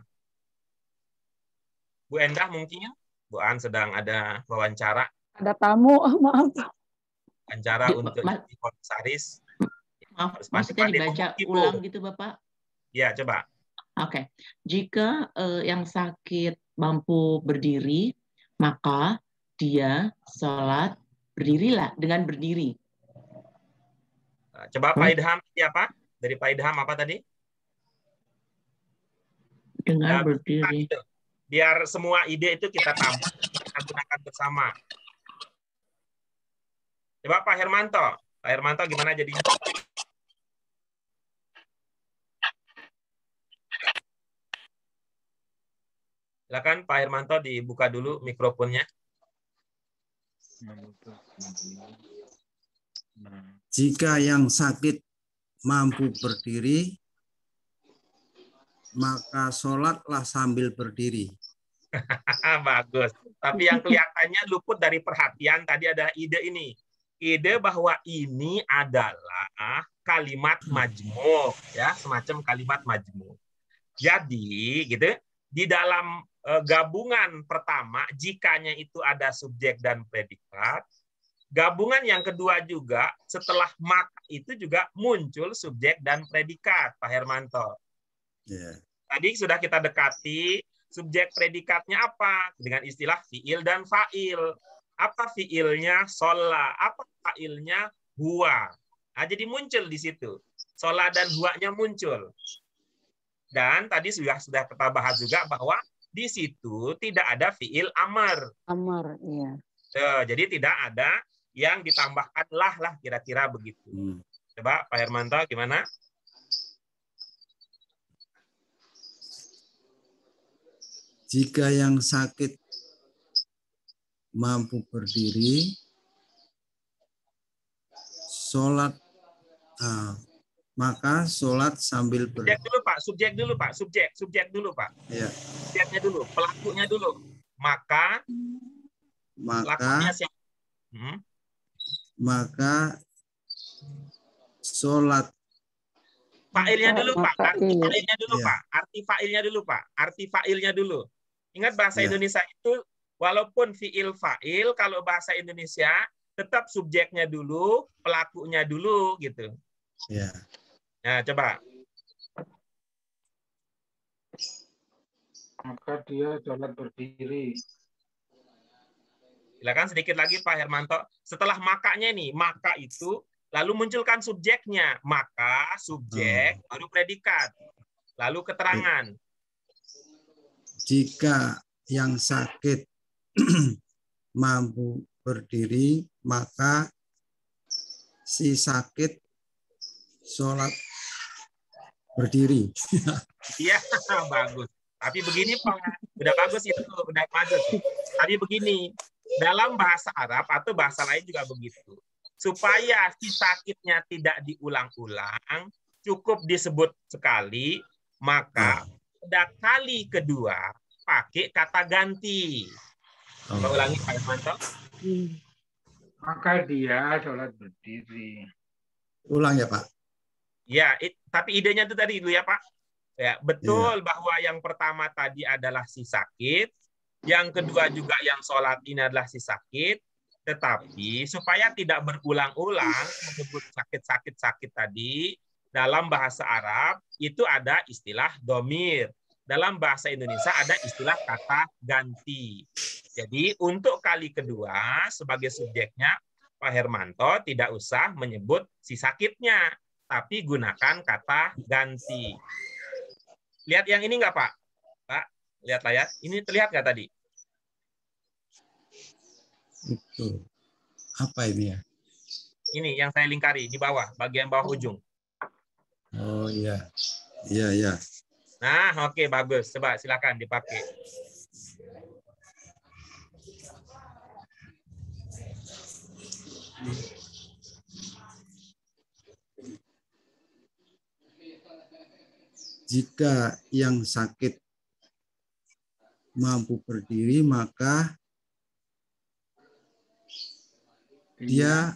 Bu Endah mungkin? Bu An sedang ada wawancara. Ada tamu, maaf. Wawancara untuk komisaris. Maaf, maksudnya dibaca ulang gitu Bapak? Ya, coba. Oke. Jika yang sakit mampu berdiri, maka dia sholat berdirilah dengan berdiri. Coba Pak Idham, apa? Dari Pak Idham apa tadi? Dengan berdiri. Biar semua ide itu kita tambah, kita gunakan bersama. Coba Pak Hermanto. Pak Hermanto gimana jadinya? Silakan Pak Hermanto dibuka dulu mikrofonnya. Jika yang sakit mampu berdiri, maka sholatlah sambil berdiri. Bagus. Tapi yang kelihatannya luput dari perhatian tadi ada ide ini. Ide bahwa ini adalah kalimat majmuk, ya, semacam kalimat majmuk. Jadi, gitu, di dalam gabungan pertama, jikanya itu ada subjek dan predikat. Gabungan yang kedua juga, setelah maka itu juga muncul subjek dan predikat, Pak Hermanto. Yeah. Tadi sudah kita dekati, subjek predikatnya apa? Dengan istilah fiil dan fa'il. Apa fiilnya? Sholat. Apa fa'ilnya? Huwa. Nah, jadi muncul di situ. Sholat dan huwanya muncul. Dan tadi sudah kita bahas juga bahwa di situ tidak ada fiil amar. Amar, iya. Jadi tidak ada yang ditambahkan lah kira-kira begitu. Coba Pak Hermanto gimana? Jika yang sakit mampu berdiri, sholat, maka sholat sambil berdiri. Subjek dulu Pak. Subjek dulu Pak. Ya. Subjeknya dulu, pelakunya dulu. Maka maka sholat. Fa'ilnya dulu Pak. Arti fa'ilnya dulu ya. Pak. Arti fa'ilnya dulu Pak. Arti fa'ilnya dulu. Ingat bahasa Indonesia itu walaupun fiil fa'il, kalau bahasa Indonesia tetap subjeknya dulu, pelakunya dulu gitu. Ya. Nah, coba. Maka dia sholat berdiri. Silakan sedikit lagi Pak Hermanto. Setelah makanya nih, maka itu lalu munculkan subjeknya. Maka subjek baru predikat. Lalu keterangan. Jika yang sakit mampu berdiri, maka si sakit sholat berdiri. Iya, bagus. Tapi begini Pak, udah bagus itu, udah bagus. Tapi begini, dalam bahasa Arab atau bahasa lain juga begitu. Supaya si sakitnya tidak diulang-ulang, cukup disebut sekali, maka pada kali kedua pakai kata ganti. Coba ulangi Pak Hermanto. Maka dia sholat berdiri. Ulang ya Pak. Ya, tapi idenya itu tadi dulu ya Pak. Ya, betul bahwa yang pertama tadi adalah si sakit, yang kedua juga yang sholat ini adalah si sakit, tetapi supaya tidak berulang-ulang menyebut sakit tadi, dalam bahasa Arab itu ada istilah domir. Dalam bahasa Indonesia ada istilah kata ganti. Jadi untuk kali kedua sebagai subjeknya Pak Hermanto tidak usah menyebut si sakitnya, tapi gunakan kata ganti. Lihat yang ini nggak Pak? Pak, lihat layar. Ini terlihat nggak tadi? Itu. Apa ini ya? Ini yang saya lingkari di bawah, bagian bawah ujung. Oh iya. Iya, iya. Nah, oke, bagus. Coba silakan dipakai. Jika yang sakit mampu berdiri, maka dia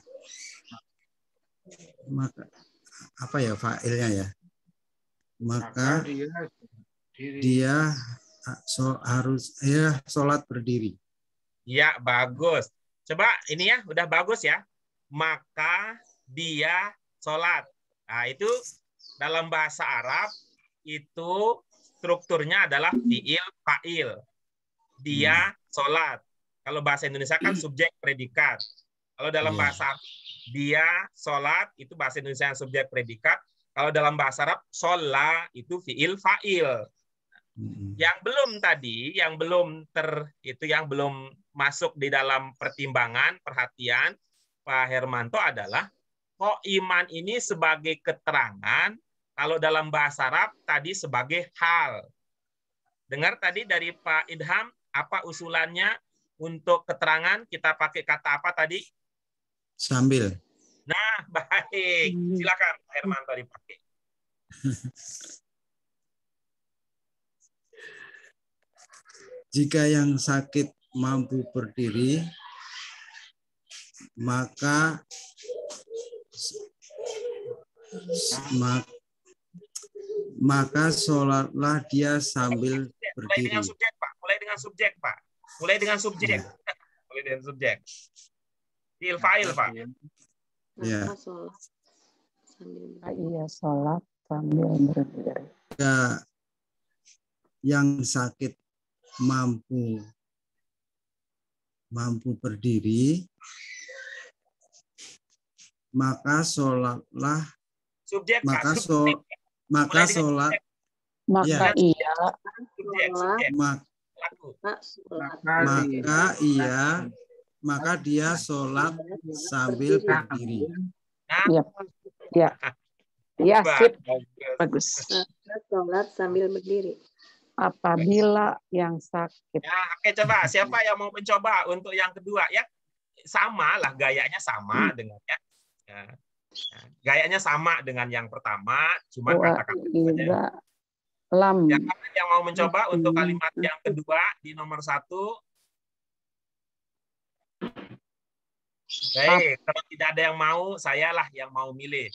apa ya fa'ilnya ya? Maka dia harus sholat berdiri. Ya, bagus. Coba ini ya, udah bagus ya. Maka dia sholat. Nah, itu dalam bahasa Arab itu strukturnya adalah fi'il fa'il. Dia sholat. Kalau bahasa Indonesia kan subjek predikat. Kalau dalam bahasa Arab, dia sholat, itu bahasa Indonesia yang subjek predikat. Kalau dalam bahasa Arab, sholat itu fi'il fa'il. Yang belum tadi, yang belum masuk di dalam pertimbangan, perhatian Pak Hermanto adalah kok iman ini sebagai keterangan, kalau dalam bahasa Arab tadi sebagai hal. Dengar tadi dari Pak Idham, apa usulannya untuk keterangan kita pakai kata apa tadi? Sambil. Nah, baik. Silakan Pak Hermanto dipakai. Jika yang sakit mampu berdiri, maka sholatlah dia sambil berdiri. Mulai dengan subjek, Pak. Mulai dengan subjek, Pak. Mulai dengan subjek. Mulai dengan subjek. Fi'il fa'il, Pak. Ya. Iya, sholat sambil berdiri. Jika yang sakit mampu berdiri, maka sholatlah. Subjek, maka Pak. Maka sholat. Maka Ya. iya. Maka dia sholat sambil berdiri. Iya. Ya. Ya, sip. Bagus. Sholat sambil berdiri. Apabila yang sakit. Ya, oke, coba. Siapa yang mau mencoba untuk yang kedua ya? Sama lah, gayanya sama dengan ya. Gayanya sama dengan yang pertama, cuma kata-kata saja. Lam. Yang mau mencoba untuk kalimat yang kedua di nomor 1. Baik, kalau tidak ada yang mau, sayalah yang mau milih.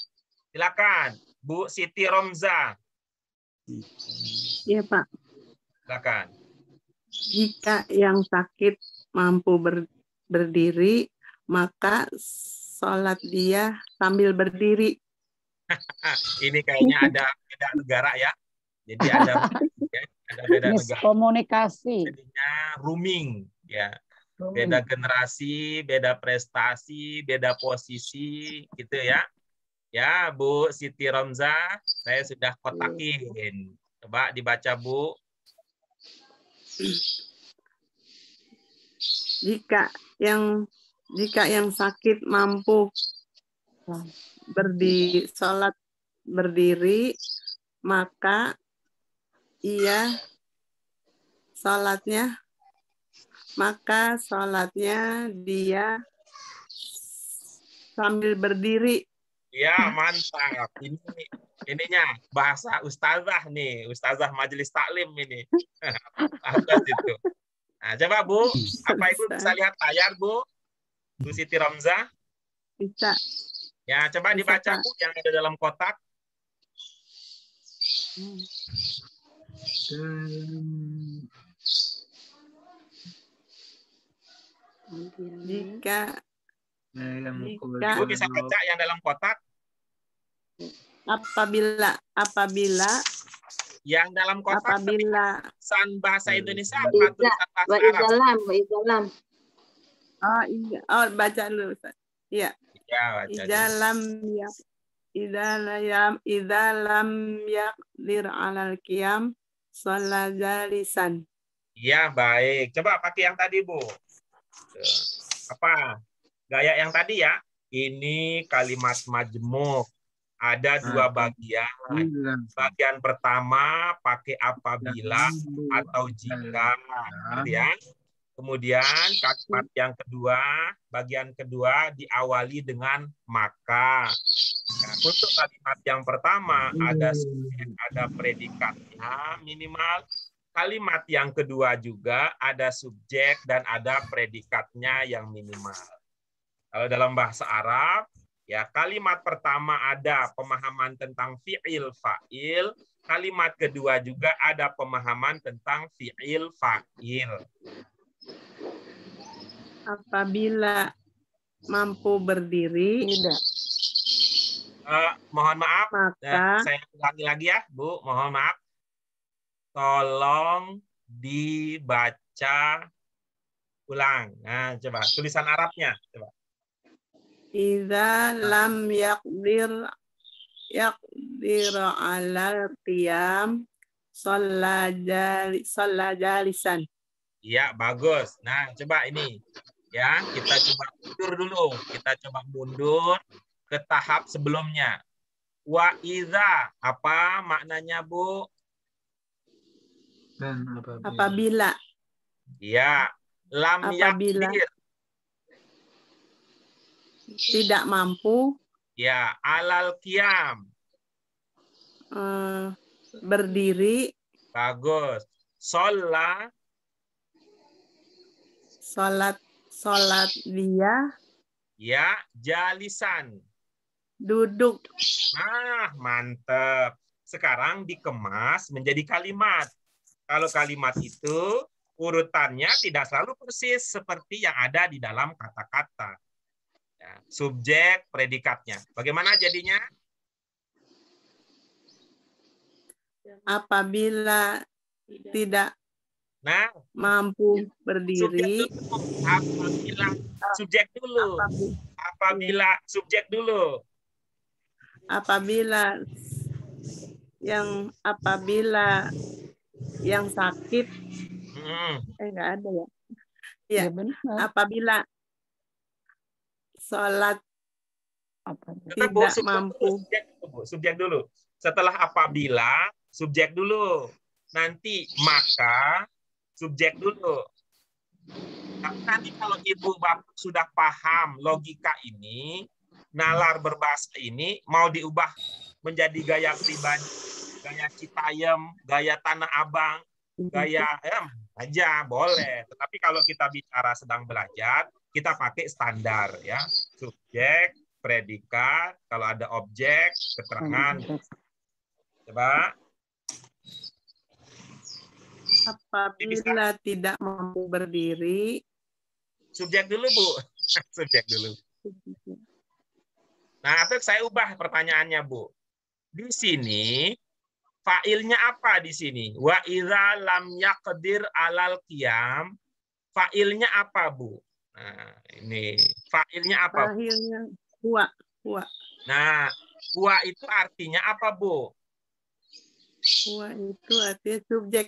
Silakan, Bu Siti Romza. Iya, Pak. Silakan. Jika yang sakit mampu berdiri, maka sholat dia sambil berdiri. Ini kayaknya ada beda negara ya. Jadi ada beda negara. Miskomunikasi. Jadinya rooming ya. Beda generasi, beda prestasi, beda posisi gitu ya. Ya, Bu Siti Romza, saya sudah kotakin. Coba dibaca, Bu. Jika yang sakit mampu sholat berdiri, maka sholatnya dia sambil berdiri. Ya, mantap. Ininya bahasa ustazah nih, ustazah majelis taklim ini. Bagus itu. Nah, coba Bu, apa Ibu bisa lihat layar, Bu? Bu Siti Romza? Bisa. Ya, coba dibaca, Bu, yang ada dalam kotak. Jika Ibu bisa baca yang dalam kotak. apabila yang dalam kotak tulisan bahasa Indonesia apa tulisan bahasa Arab? Oh iya, baca dulu Ustaz. Iya. Ya, Idza lam yaqdir 'alal qiyam shalla jalisan. Iya, baik. Coba pakai yang tadi, Bu. Apa? Gaya yang tadi ya. Ini kalimat majmuk. Ada 2 bagian. Bagian pertama pakai apabila atau jika, gitu ya. Kemudian kalimat yang kedua, bagian kedua diawali dengan maka. Nah, untuk kalimat yang pertama ada subjek, ada predikatnya minimal. Kalimat yang kedua juga ada subjek dan ada predikatnya yang minimal. Kalau dalam bahasa Arab, ya kalimat pertama ada pemahaman tentang fi'il fa'il, kalimat kedua juga ada pemahaman tentang fi'il fa'il. Apabila mampu berdiri, Tidak. Mohon maaf, maka saya ulangi lagi ya, Bu. Mohon maaf. Tolong dibaca ulang. Nah, coba tulisan Arabnya. Coba. idza lam yaqdir ala qiyam shalla jalisan. Iya, bagus. Nah, coba ini. Ya, kita coba mundur dulu. Kita coba mundur ke tahap sebelumnya. Wa idza, apa maknanya, Bu? Dan Apabila Iya, lam Apabila. yaqdir. tidak mampu Ya, alal qiyam. berdiri, Bagus. Sholla. sholat dia Ya, jalisan. duduk. Nah, mantep. Sekarang dikemas menjadi kalimat. Kalau kalimat itu urutannya tidak selalu persis seperti yang ada di dalam kata-kata. Ya, subjek, predikatnya. Bagaimana jadinya? Apabila tidak Nah, mampu berdiri, subjek dulu. Apabila subjek dulu. apabila yang sakit, nggak ada ya. Ya, Ya benar. apabila sholat Tetap, Bu, tidak mampu. subjek dulu. Setelah apabila, subjek dulu. Nanti maka, subjek dulu. Nanti kalau Ibu Bapak sudah paham logika ini, nalar berbahasa ini mau diubah menjadi gaya pribadi, gaya Citayam, gaya Tanah Abang, gaya aja boleh. Tetapi kalau kita bicara sedang belajar, kita pakai standar ya. Subjek, predikat, kalau ada objek, keterangan. Coba. Apabila tidak mampu berdiri, subjek dulu, Bu. Subjek dulu. Nah, itu saya ubah pertanyaannya, Bu. Di sini fa'ilnya apa di sini? Wa idza lam yaqdir alal qiyam. Fa'ilnya apa, Bu? Nah, ini fa'ilnya apa? Fa'ilnya huwa. Nah, huwa itu artinya apa, Bu? Huwa itu artinya subjek.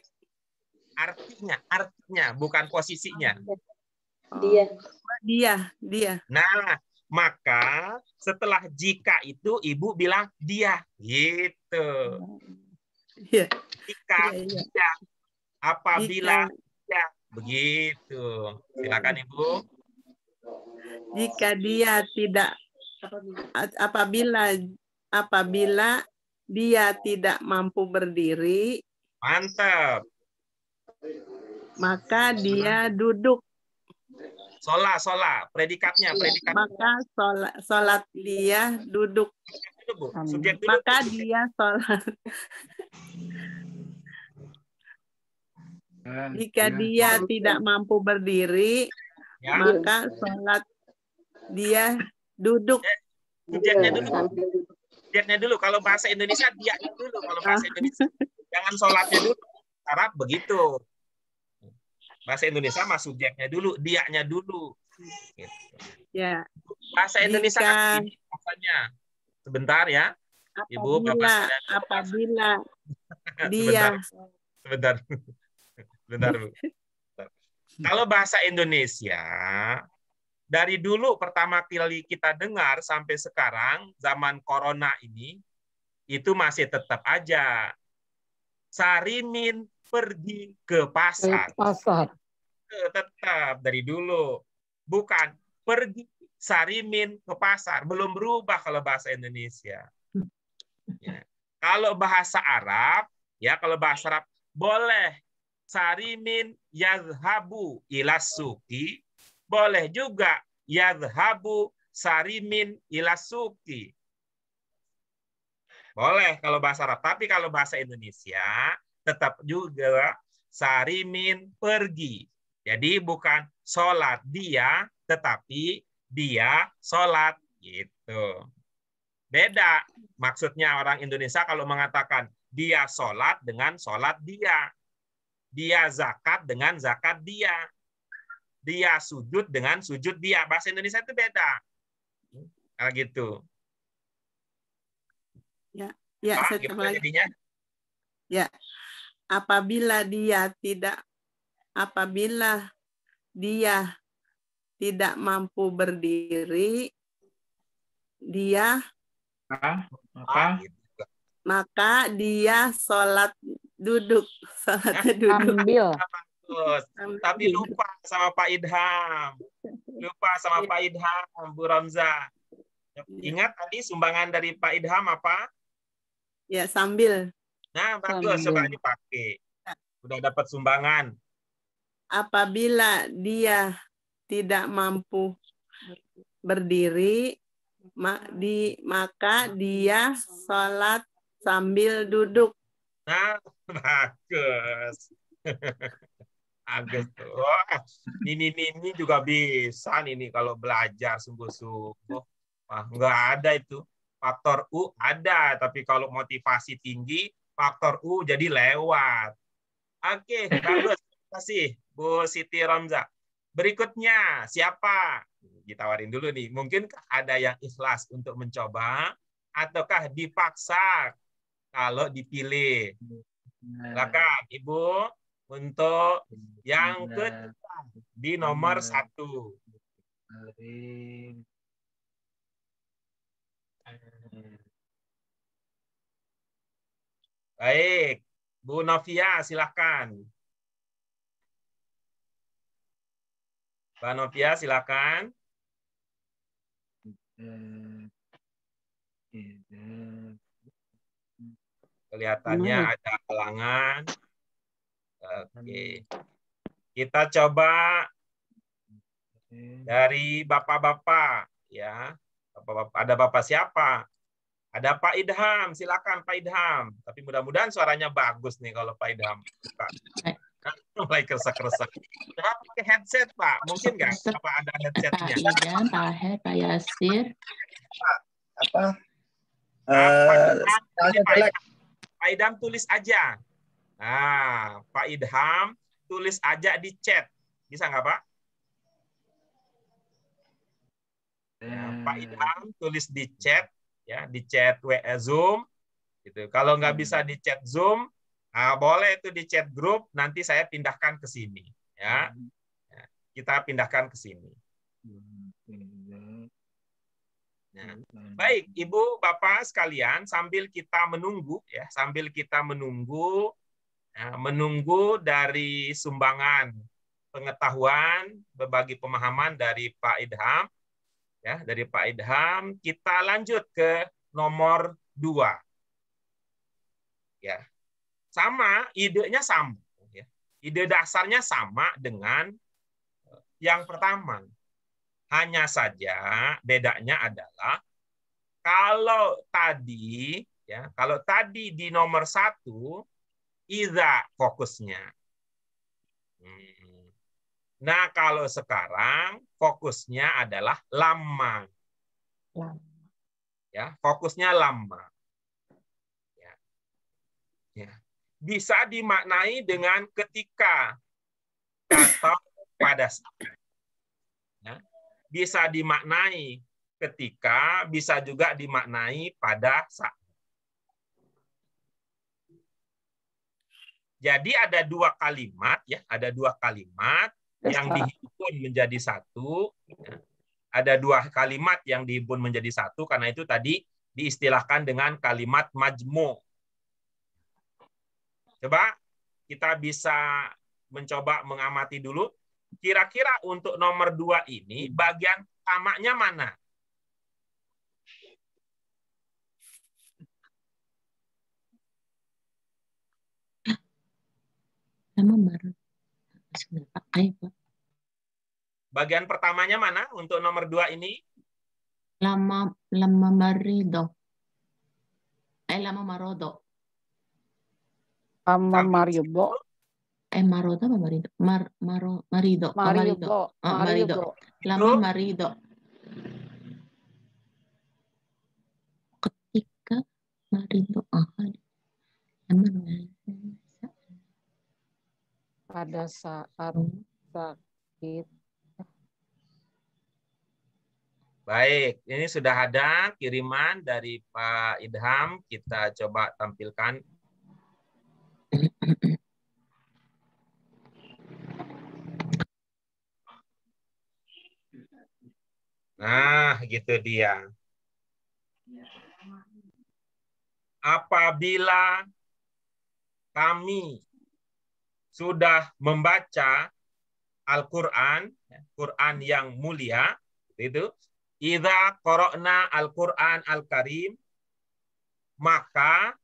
Artinya, bukan posisinya. Dia. Nah, maka setelah jika itu Ibu bilang dia, gitu. Iya. Jika, Iya. dia. Apabila, dia. Begitu. Silakan, Ibu. Jika dia tidak, apabila dia tidak mampu berdiri, Mantap. maka dia duduk. Sholat, predikatnya. Maka sholat dia duduk. Subjek dulu. Maka dia sholat. Jika dia tidak mampu berdiri, Ya. maka sholat dia duduk. Subjeknya dulu. Kalau bahasa Indonesia, dia dulu. Kalau bahasa Indonesia, jangan sholatnya dulu. Arab begitu. Bahasa Indonesia mah subjeknya dulu, dianya dulu. Gitu. Ya. Bahasa Indonesia kan ini bahasanya. Sebentar ya. Ibu, Bapak. Apabila dia. Sebentar, Bu. Kalau bahasa Indonesia, dari dulu pertama kali kita dengar sampai sekarang, zaman corona ini, itu masih tetap aja. Sarimin pergi ke pasar. Tetap dari dulu. Bukan pergi Sarimin ke pasar. Belum berubah kalau bahasa Indonesia. Ya. Kalau bahasa Arab, ya kalau bahasa Arab boleh Sarimin yadhabu ilas suki, boleh juga yadhabu Sarimin ilas suki. Boleh kalau bahasa Arab, tapi kalau bahasa Indonesia tetap juga Sarimin pergi. Jadi bukan sholat dia, tetapi dia sholat gitu. Beda. Maksudnya orang Indonesia kalau mengatakan dia sholat dengan sholat dia. Dia zakat dengan zakat dia. Dia sujud dengan sujud dia. Bahasa Indonesia itu beda. Nah, gitu. Ya, Pak, saya gimana tambah lagi. jadinya? Ya, apabila dia tidak mampu berdiri, dia maka dia sholat duduk, sholatnya duduk. Ambil. Bagus. Tapi lupa sama Pak Idham. Lupa sama Pak Idham, Bu Ramza. Ingat tadi sumbangan dari Pak Idham apa? Ya, sambil. Nah, bagus. Coba dipakai. Udah dapat sumbangan. Apabila dia tidak mampu berdiri, maka dia sholat sambil duduk. Nah, bagus. Bagus tuh. Wah, ini juga bisa nih kalau belajar sungguh-sungguh. Wah, nggak ada itu. Faktor U ada, tapi kalau motivasi tinggi, faktor U jadi lewat. Oke, bagus. Terima kasih, Bu Siti Ramza. Berikutnya, siapa? Ditawarin dulu nih. Mungkinkah ada yang ikhlas untuk mencoba? Ataukah dipaksa kalau dipilih? Silakan, Ibu, untuk yang ketiga di nomor 1. Baik, Bu Novia, silakan. Mbak Novia, silakan. Kelihatannya ada halangan. Oke. Kita coba dari bapak-bapak, ya. Bapak-bapak, ada bapak siapa? Ada Pak Idham, silakan Pak Idham. Tapi mudah-mudahan suaranya bagus nih kalau Pak Idham. Mulai keresak-keresak. Coba pakai headset, Pak. Mungkin nggak? Apa ada headsetnya? Pak Idham, Pak Aher, Pak Yasir. Pak Idham tulis aja. Nah, Pak Idham tulis aja di chat. Bisa nggak, Pak? Ya, Pak Idham tulis di chat, ya, di chat Zoom. Gitu. Kalau nggak bisa di chat Zoom, boleh itu di chat grup. Nanti saya pindahkan ke sini, ya. Kita pindahkan ke sini. Nah, baik, Ibu, Bapak sekalian, sambil kita menunggu, ya, menunggu dari sumbangan pengetahuan, berbagi pemahaman dari Pak Idham, ya, dari Pak Idham, kita lanjut ke nomor 2. Ya, sama, idenya sama, ya. Ide dasarnya sama dengan yang pertama. Hanya saja bedanya adalah kalau tadi di nomor 1 idza fokusnya. Nah, kalau sekarang fokusnya adalah lama. Ya, fokusnya lama. Ya. Bisa dimaknai dengan ketika atau pada saat. Ya. Bisa dimaknai ketika, bisa juga dimaknai pada saat. Jadi ada 2 kalimat, ya, ada 2 kalimat yang dihimpun menjadi 1. Ya. Ada 2 kalimat yang dihimpun menjadi 1, karena itu tadi diistilahkan dengan kalimat majmu'. Coba kita bisa mencoba mengamati dulu Kira-kira untuk nomor 2 ini bagian pertamanya mana? Lama baru. Sebentar, Pak. Bagian pertamanya mana untuk nomor 2 ini? Lama marido. Lama marodo. Lama marido. Marodo apa marido? Marido. Marido. Marido. Lama marido. Ketika marido pada saat sakit. Baik, ini sudah ada kiriman dari Pak Idham. Kita coba tampilkan. Nah, gitu dia. Apabila kami sudah membaca Al-Quran, Quran yang mulia, itu, idza qara'na Al-Quran Al-Karim, maka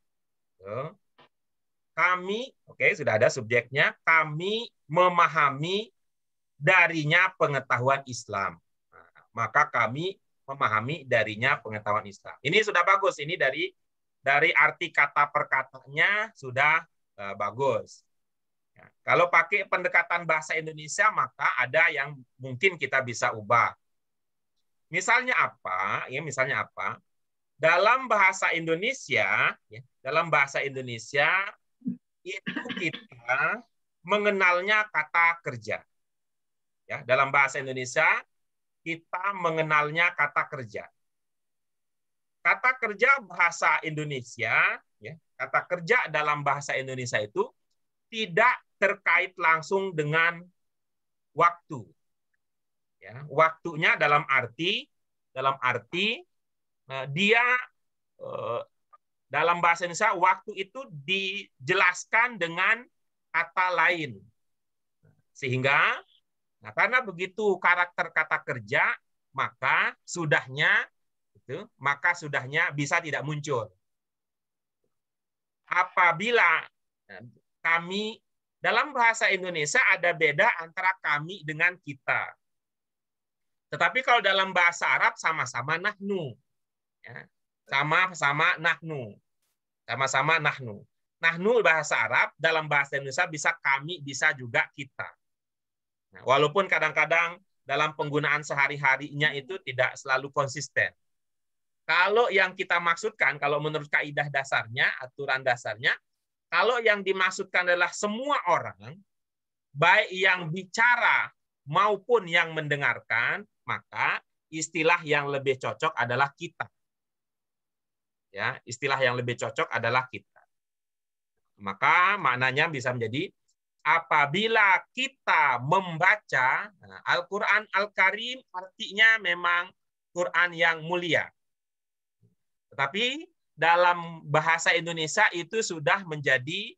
kami, oke, sudah ada subjeknya, kami memahami darinya pengetahuan Islam. Maka kami memahami darinya pengetahuan Islam. Ini sudah bagus. Ini dari arti kata per katanya sudah bagus. Ya, kalau pakai pendekatan bahasa Indonesia, maka ada yang mungkin kita bisa ubah. Misalnya apa? Ya, misalnya apa? Dalam bahasa Indonesia, ya, dalam bahasa Indonesia itu kita mengenalnya kata kerja. Ya, dalam bahasa Indonesia kita mengenalnya kata kerja. Kata kerja bahasa Indonesia, ya, kata kerja dalam bahasa Indonesia itu tidak terkait langsung dengan waktu. Ya, waktunya dalam arti dia dalam bahasa Indonesia waktu itu dijelaskan dengan kata lain. Sehingga karena begitu karakter kata kerja, maka sudahnya bisa tidak muncul. Apabila kami dalam bahasa Indonesia ada beda antara kami dengan kita. Tetapi kalau dalam bahasa Arab sama-sama nahnu. Ya, sama-sama nahnu. Sama-sama nahnu. Nahnu bahasa Arab, dalam bahasa Indonesia bisa kami, bisa juga kita. Nah, walaupun kadang-kadang dalam penggunaan sehari-harinya itu tidak selalu konsisten. Kalau yang kita maksudkan, kalau menurut kaidah dasarnya, aturan dasarnya, kalau yang dimaksudkan adalah semua orang, baik yang bicara maupun yang mendengarkan, maka istilah yang lebih cocok adalah kita. Ya, istilah yang lebih cocok adalah kita. Maka maknanya bisa menjadi apabila kita membaca Al-Quran Al-Karim, artinya memang Quran yang mulia. Tetapi dalam bahasa Indonesia itu sudah menjadi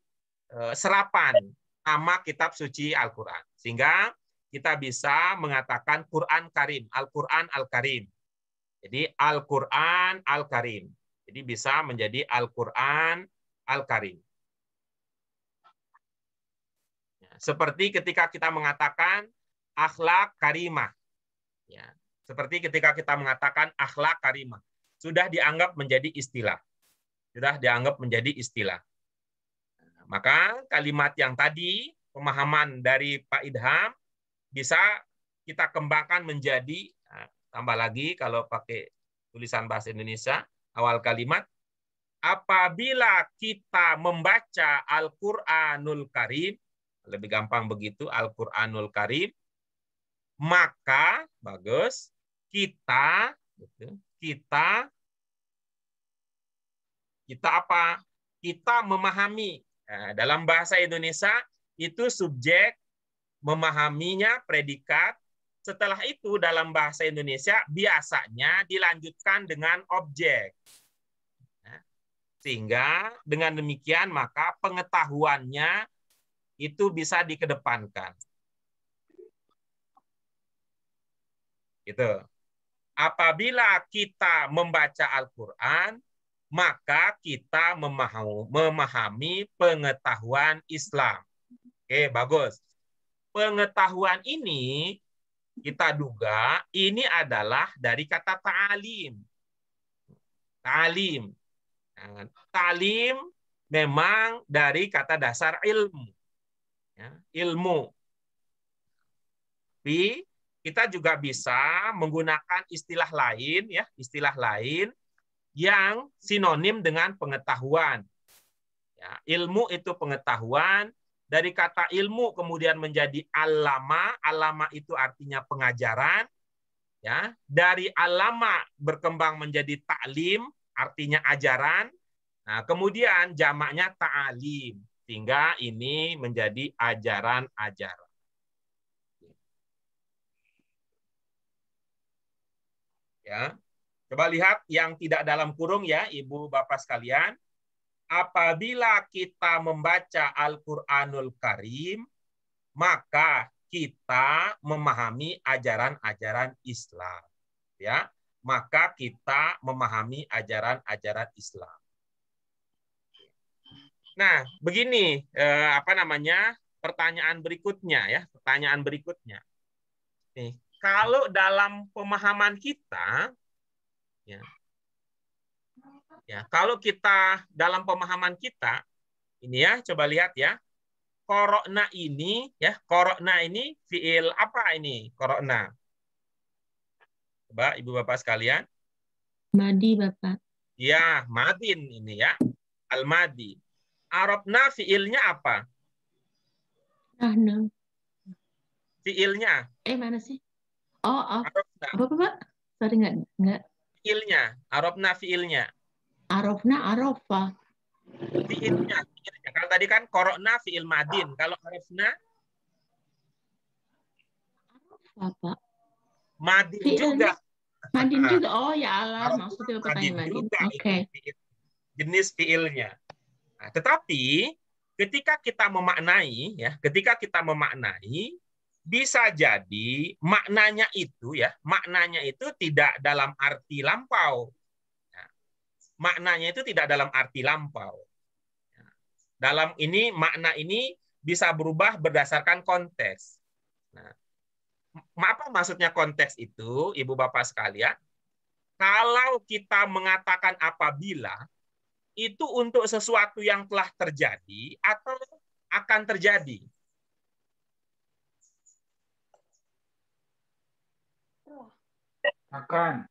serapan nama kitab suci Al-Quran. Sehingga kita bisa mengatakan Quran Karim, Al-Quran Al-Karim. Jadi Al-Quran Al-Karim. Jadi bisa menjadi Al-Quran Al-Karim. Seperti ketika kita mengatakan akhlak karimah. Ya, seperti ketika kita mengatakan akhlak karimah. Sudah dianggap menjadi istilah. Sudah dianggap menjadi istilah. Maka kalimat yang tadi, pemahaman dari Pak Idham, bisa kita kembangkan menjadi, tambah lagi kalau pakai tulisan bahasa Indonesia, awal kalimat, apabila kita membaca Al-Quranul Karim, lebih gampang begitu, Al-Quranul Karim, maka bagus kita apa? Kita memahami. Dalam bahasa Indonesia itu subjek, memahaminya predikat. Setelah itu dalam bahasa Indonesia biasanya dilanjutkan dengan objek. Sehingga dengan demikian maka pengetahuannya itu bisa dikedepankan. Gitu. Apabila kita membaca Al-Quran, maka kita memahami pengetahuan Islam. Oke, bagus. Pengetahuan ini kita duga ini adalah dari kata ta'alim. Ta'alim. Ta'alim memang dari kata dasar ilmu. Ya, ilmu. Tapi kita juga bisa menggunakan istilah lain, ya, istilah lain yang sinonim dengan pengetahuan. Ya, ilmu itu pengetahuan. Dari kata ilmu kemudian menjadi alama. Alama itu artinya pengajaran. Ya, dari alama berkembang menjadi ta'lim, artinya ajaran. Nah, kemudian jamaknya ta'alim, sehingga ini menjadi ajaran-ajaran. Ya, coba lihat yang tidak dalam kurung ya, Ibu Bapak sekalian. Apabila kita membaca Al-Qur'anul Karim, maka kita memahami ajaran-ajaran Islam. Ya, maka kita memahami ajaran-ajaran Islam. Nah, begini pertanyaan berikutnya ya, pertanyaan berikutnya. Nih, kalau dalam pemahaman kita kalau kita dalam pemahaman kita ini ya, coba lihat ya. Korokna ini fiil apa ini? Korokna. Coba Ibu Bapak sekalian. Madi, Bapak. Ya, madin ini ya. Al-madi. Arabna fiilnya apa? Nahnu. Fiilnya. Mana sih? Oh, Arabna. apa Pak? Sorry, enggak. Fiilnya. Arabna fiilnya. Arafna, arafah. Fiilnya. Kalau tadi kan korokna fiil madin. Kalau arafna? Arafah, Pak. Madin fiilnya juga. Madin juga. Oh ya Allah, maksudnya pertanyaan madin. Oke. Jenis fiilnya. Nah, tetapi ketika kita memaknai, bisa jadi maknanya itu tidak dalam arti lampau. Maknanya itu tidak dalam arti lampau. Dalam ini makna ini bisa berubah berdasarkan konteks. Nah, apa maksudnya konteks itu, Ibu Bapak sekalian? Kalau kita mengatakan apabila itu untuk sesuatu yang telah terjadi atau akan terjadi. Akan.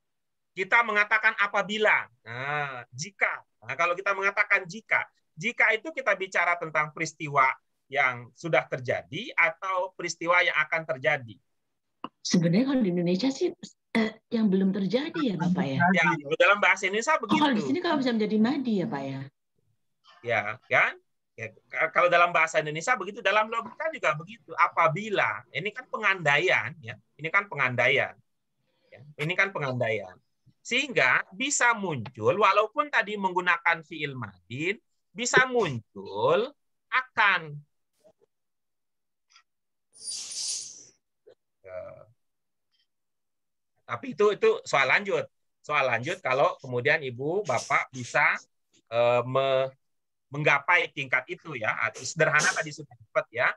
Kita mengatakan apabila. Nah, jika. Nah, kalau kita mengatakan jika itu kita bicara tentang peristiwa yang sudah terjadi atau peristiwa yang akan terjadi. Sebenarnya kalau di Indonesia sih yang belum terjadi ya Bapak ya. Ya, dalam bahasa Indonesia begitu. Kalau di sini kalau bisa menjadi madi ya Pak ya. Ya, kan? Ya, kalau dalam bahasa Indonesia begitu, dalam logika juga begitu. Apabila, ini kan pengandaian, ya. Ini kan pengandaian. Ya, ini kan pengandaian. Sehingga bisa muncul, walaupun tadi menggunakan fiil madin, bisa muncul akan. Tapi itu soal lanjut. Soal lanjut kalau kemudian Ibu, Bapak bisa menggapai tingkat itu ya. Sederhana tadi sudah dapat ya.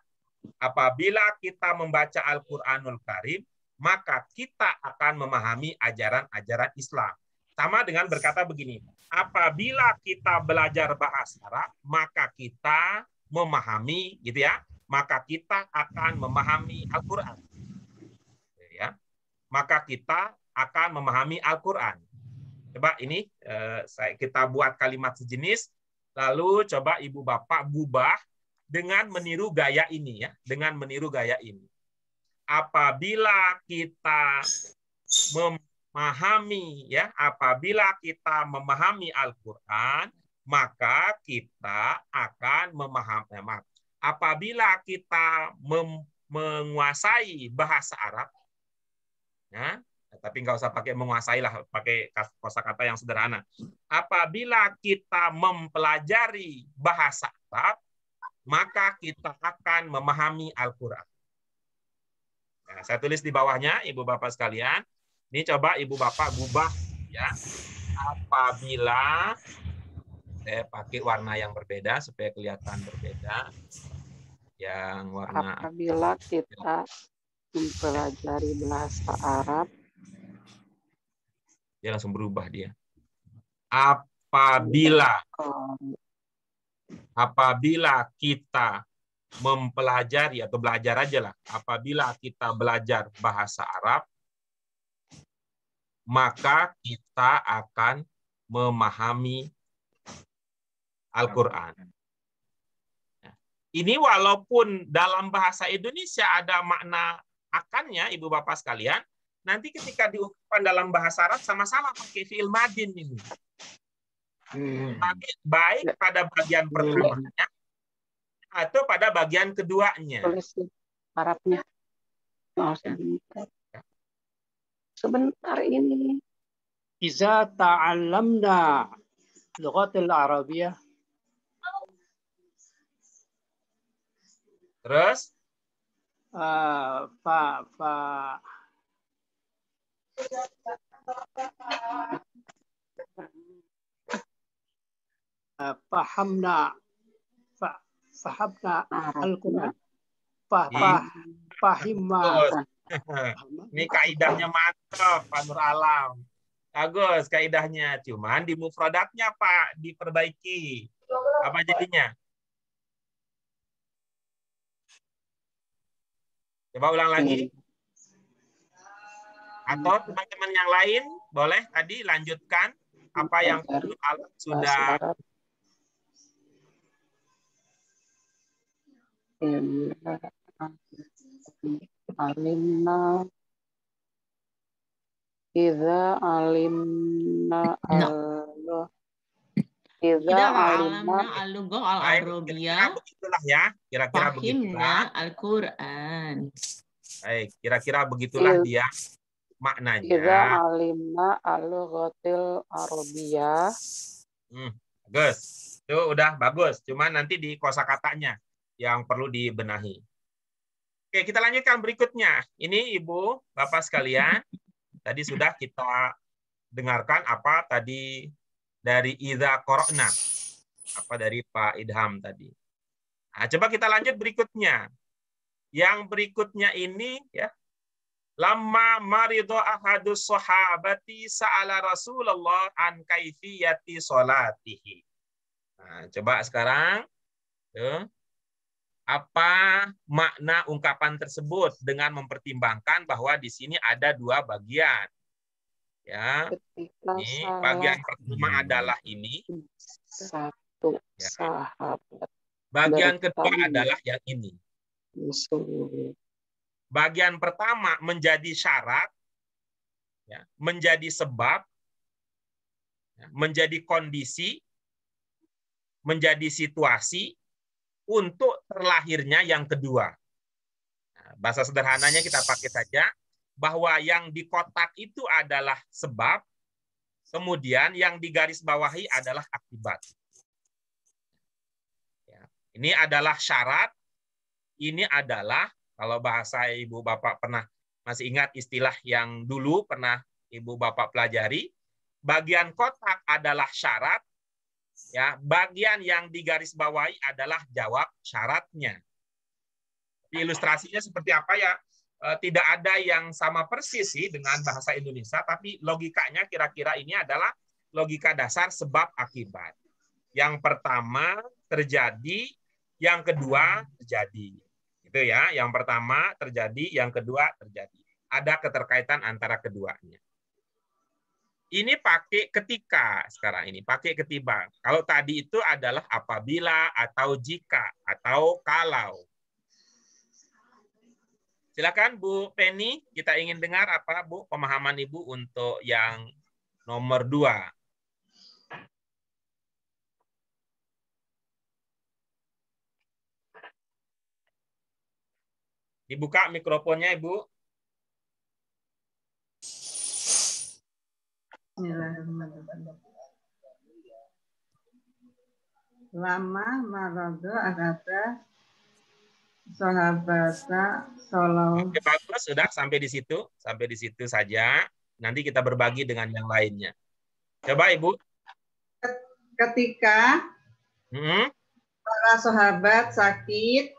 Apabila kita membaca Al-Qur'anul Karim, maka kita akan memahami ajaran-ajaran Islam. Sama dengan berkata begini, apabila kita belajar bahasa Arab, maka kita memahami, gitu ya, maka kita akan memahami Al-Quran. Ya, maka kita akan memahami Al-Quran. Coba ini kita buat kalimat sejenis, lalu coba Ibu Bapak ubah dengan meniru gaya ini ya, dengan meniru gaya ini. Apabila kita memahami Al-Qur'an, maka kita akan memahami. Apabila kita menguasai bahasa Arab, ya, tapi nggak usah pakai menguasai lah, pakai kosakata yang sederhana. Apabila kita mempelajari bahasa Arab, maka kita akan memahami Al-Qur'an. Nah, saya tulis di bawahnya, Ibu Bapak sekalian, Ini coba Ibu Bapak gubah ya. Apabila saya pakai warna yang berbeda supaya kelihatan berbeda. Yang warna Apabila kita mempelajari bahasa Arab, dia langsung berubah dia. Apabila kita mempelajari atau belajar aja lah. Apabila kita belajar bahasa Arab, maka kita akan memahami Al-Quran. Ini walaupun dalam bahasa Indonesia ada makna akannya, Ibu Bapak sekalian, nanti ketika diungkapkan dalam bahasa Arab sama-sama pakai fi'il madin ini. Baik pada bagian pertamanya atau pada bagian keduanya. tulis Arabnya. Mau sebentar ini. إذا تعلمنا اللغة العربية Terus فهمنا Al-Quran. Fahimna. Ini kaidahnya mantap, Pak Nur Alam. Bagus kaidahnya. Cuman di mufradatnya, Pak, diperbaiki. Apa jadinya? Coba ulang lagi. Atau teman-teman yang lain boleh tadi lanjutkan apa yang sudah alimna idza alimna Idza alimna al-lughah al-arabiyah begitulah ya, kira-kira begitulah Al-Quran. Baik, kira-kira begitulah dia maknanya. Idza alimna al-lughatil arabiyah. Bagus. Itu udah bagus. Cuman nanti di kosakatanya yang perlu dibenahi. Oke, kita lanjutkan berikutnya. Ini Ibu, Bapak sekalian, tadi sudah kita dengarkan apa tadi dari Idza Qara'na. Apa dari Pak Idham tadi. Nah, coba kita lanjut berikutnya. Yang berikutnya ini ya. Lamma marido ahadus sahabati sa'ala Rasulullah an kaifiyati salatihi. Nah, coba sekarang tuh, apa makna ungkapan tersebut dengan mempertimbangkan bahwa di sini ada dua bagian. Ya. Ini bagian pertama adalah ini. Satu ya. sahabat. Bagian kedua adalah yang ini. Bagian pertama menjadi syarat, ya, menjadi sebab, ya, menjadi kondisi, menjadi situasi untuk terlahirnya yang kedua. Nah, bahasa sederhananya kita pakai saja bahwa yang di kotak itu adalah sebab, kemudian yang digaris bawahi adalah akibat. Ya, ini adalah syarat, ini adalah kalau bahasa Ibu Bapak pernah masih ingat istilah yang dulu pernah Ibu Bapak pelajari, bagian kotak adalah syarat, ya, bagian yang digarisbawahi adalah jawab syaratnya. Ilustrasinya seperti apa ya? Tidak ada yang sama persis sih dengan bahasa Indonesia, tapi logikanya kira-kira ini adalah logika dasar sebab akibat. Yang pertama terjadi, yang kedua terjadi. Itu ya, yang pertama terjadi, yang kedua terjadi. Ada keterkaitan antara keduanya. Ini pakai ketika sekarang ini, pakai ketimbang. Kalau tadi itu adalah apabila atau jika atau kalau. Silakan Bu Penny, kita ingin dengar apa Bu pemahaman Ibu untuk yang nomor 2. Dibuka mikrofonnya Ibu. Lama marado agata sahabata sallallahu. Oke, bagus, sudah sampai di situ saja. Nanti kita berbagi dengan yang lainnya. Coba Ibu. Ketika para sahabat sakit.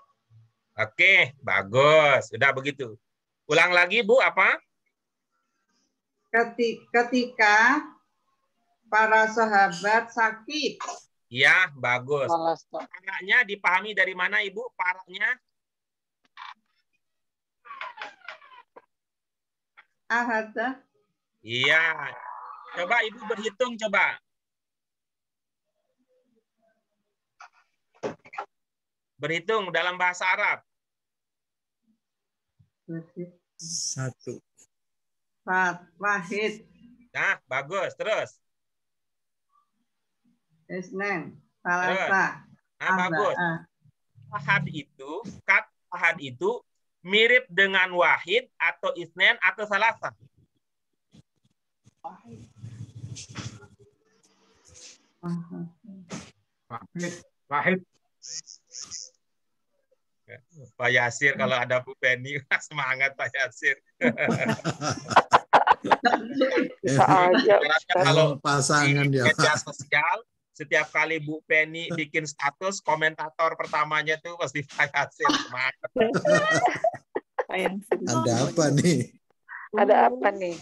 Oke, bagus. Sudah begitu. Ulang lagi, Bu, apa? Ketika para sahabat sakit. Ya, bagus. Paraknya dipahami dari mana, Ibu? Paraknya? Ahada. Iya. Coba Ibu berhitung, coba. Berhitung dalam bahasa Arab. 1. Wahid. Nah, bagus. Terus. Isnen. Salasa. Nah, bagus. Ahad itu mirip dengan wahid atau isnen atau salasa. Wahid. Pak Yasir, kalau ada Bu Penny, semangat Pak Yasir. Bisa aja. Kalau pasangan di dia. media sosial, setiap kali Bu Penny bikin status, komentator pertamanya tuh pasti Pak Yasir. Semangat. Ada apa nih? Ada apa nih?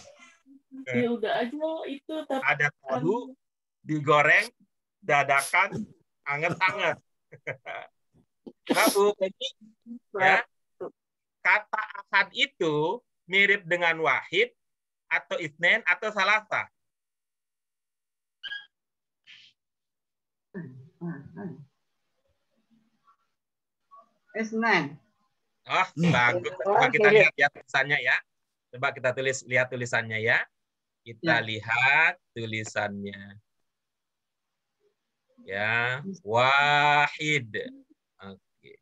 Ya udah aja itu. Tapi ada tahu digoreng dadakan anget-anget. Nah, Bu Penny, ya, kata ahad itu mirip dengan wahid atau isnen atau salasa. Isnen. Oh, bagus. Coba kita lihat ya tulisannya ya. Coba kita lihat tulisannya ya. Kita lihat tulisannya. Ya, wahid. Oke.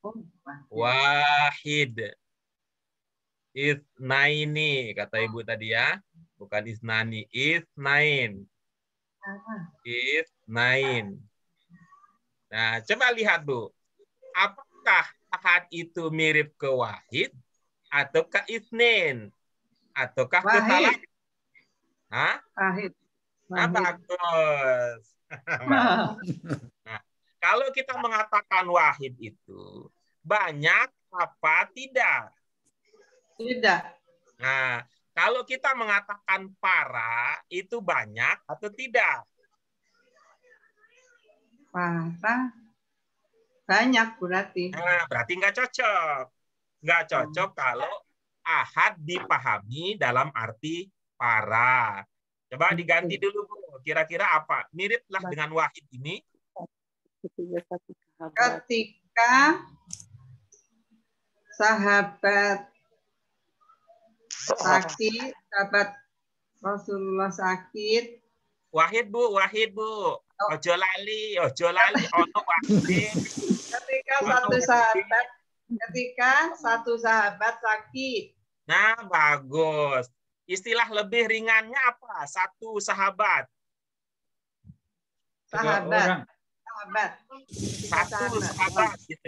Wahid. Isnaini kata Ibu tadi ya. Bukan isnani, isnain. Isnain. Nah, coba lihat Bu. Apakah ahad itu mirip ke wahid atau ke isnin ataukah ke salah? Hah? Wahid. Nah, bagus. Nah, kalau kita mengatakan wahid itu banyak apa tidak? Tidak. Nah, kalau kita mengatakan para itu banyak atau tidak? Para banyak berarti. Nah, berarti nggak cocok. Nggak cocok kalau ahad dipahami dalam arti para. Coba diganti dulu, Bu. Kira-kira apa? Miriplah dengan wahid ini. Ketika sahabat sakit, sahabat Rasulullah sakit. Wahid, Bu. Wahid, Bu. Ojo lali. Ono wahid. Ketika satu sahabat sakit. Nah, bagus. Istilah lebih ringannya apa? Satu sahabat. Sahabat. Satu sahabat. Gitu.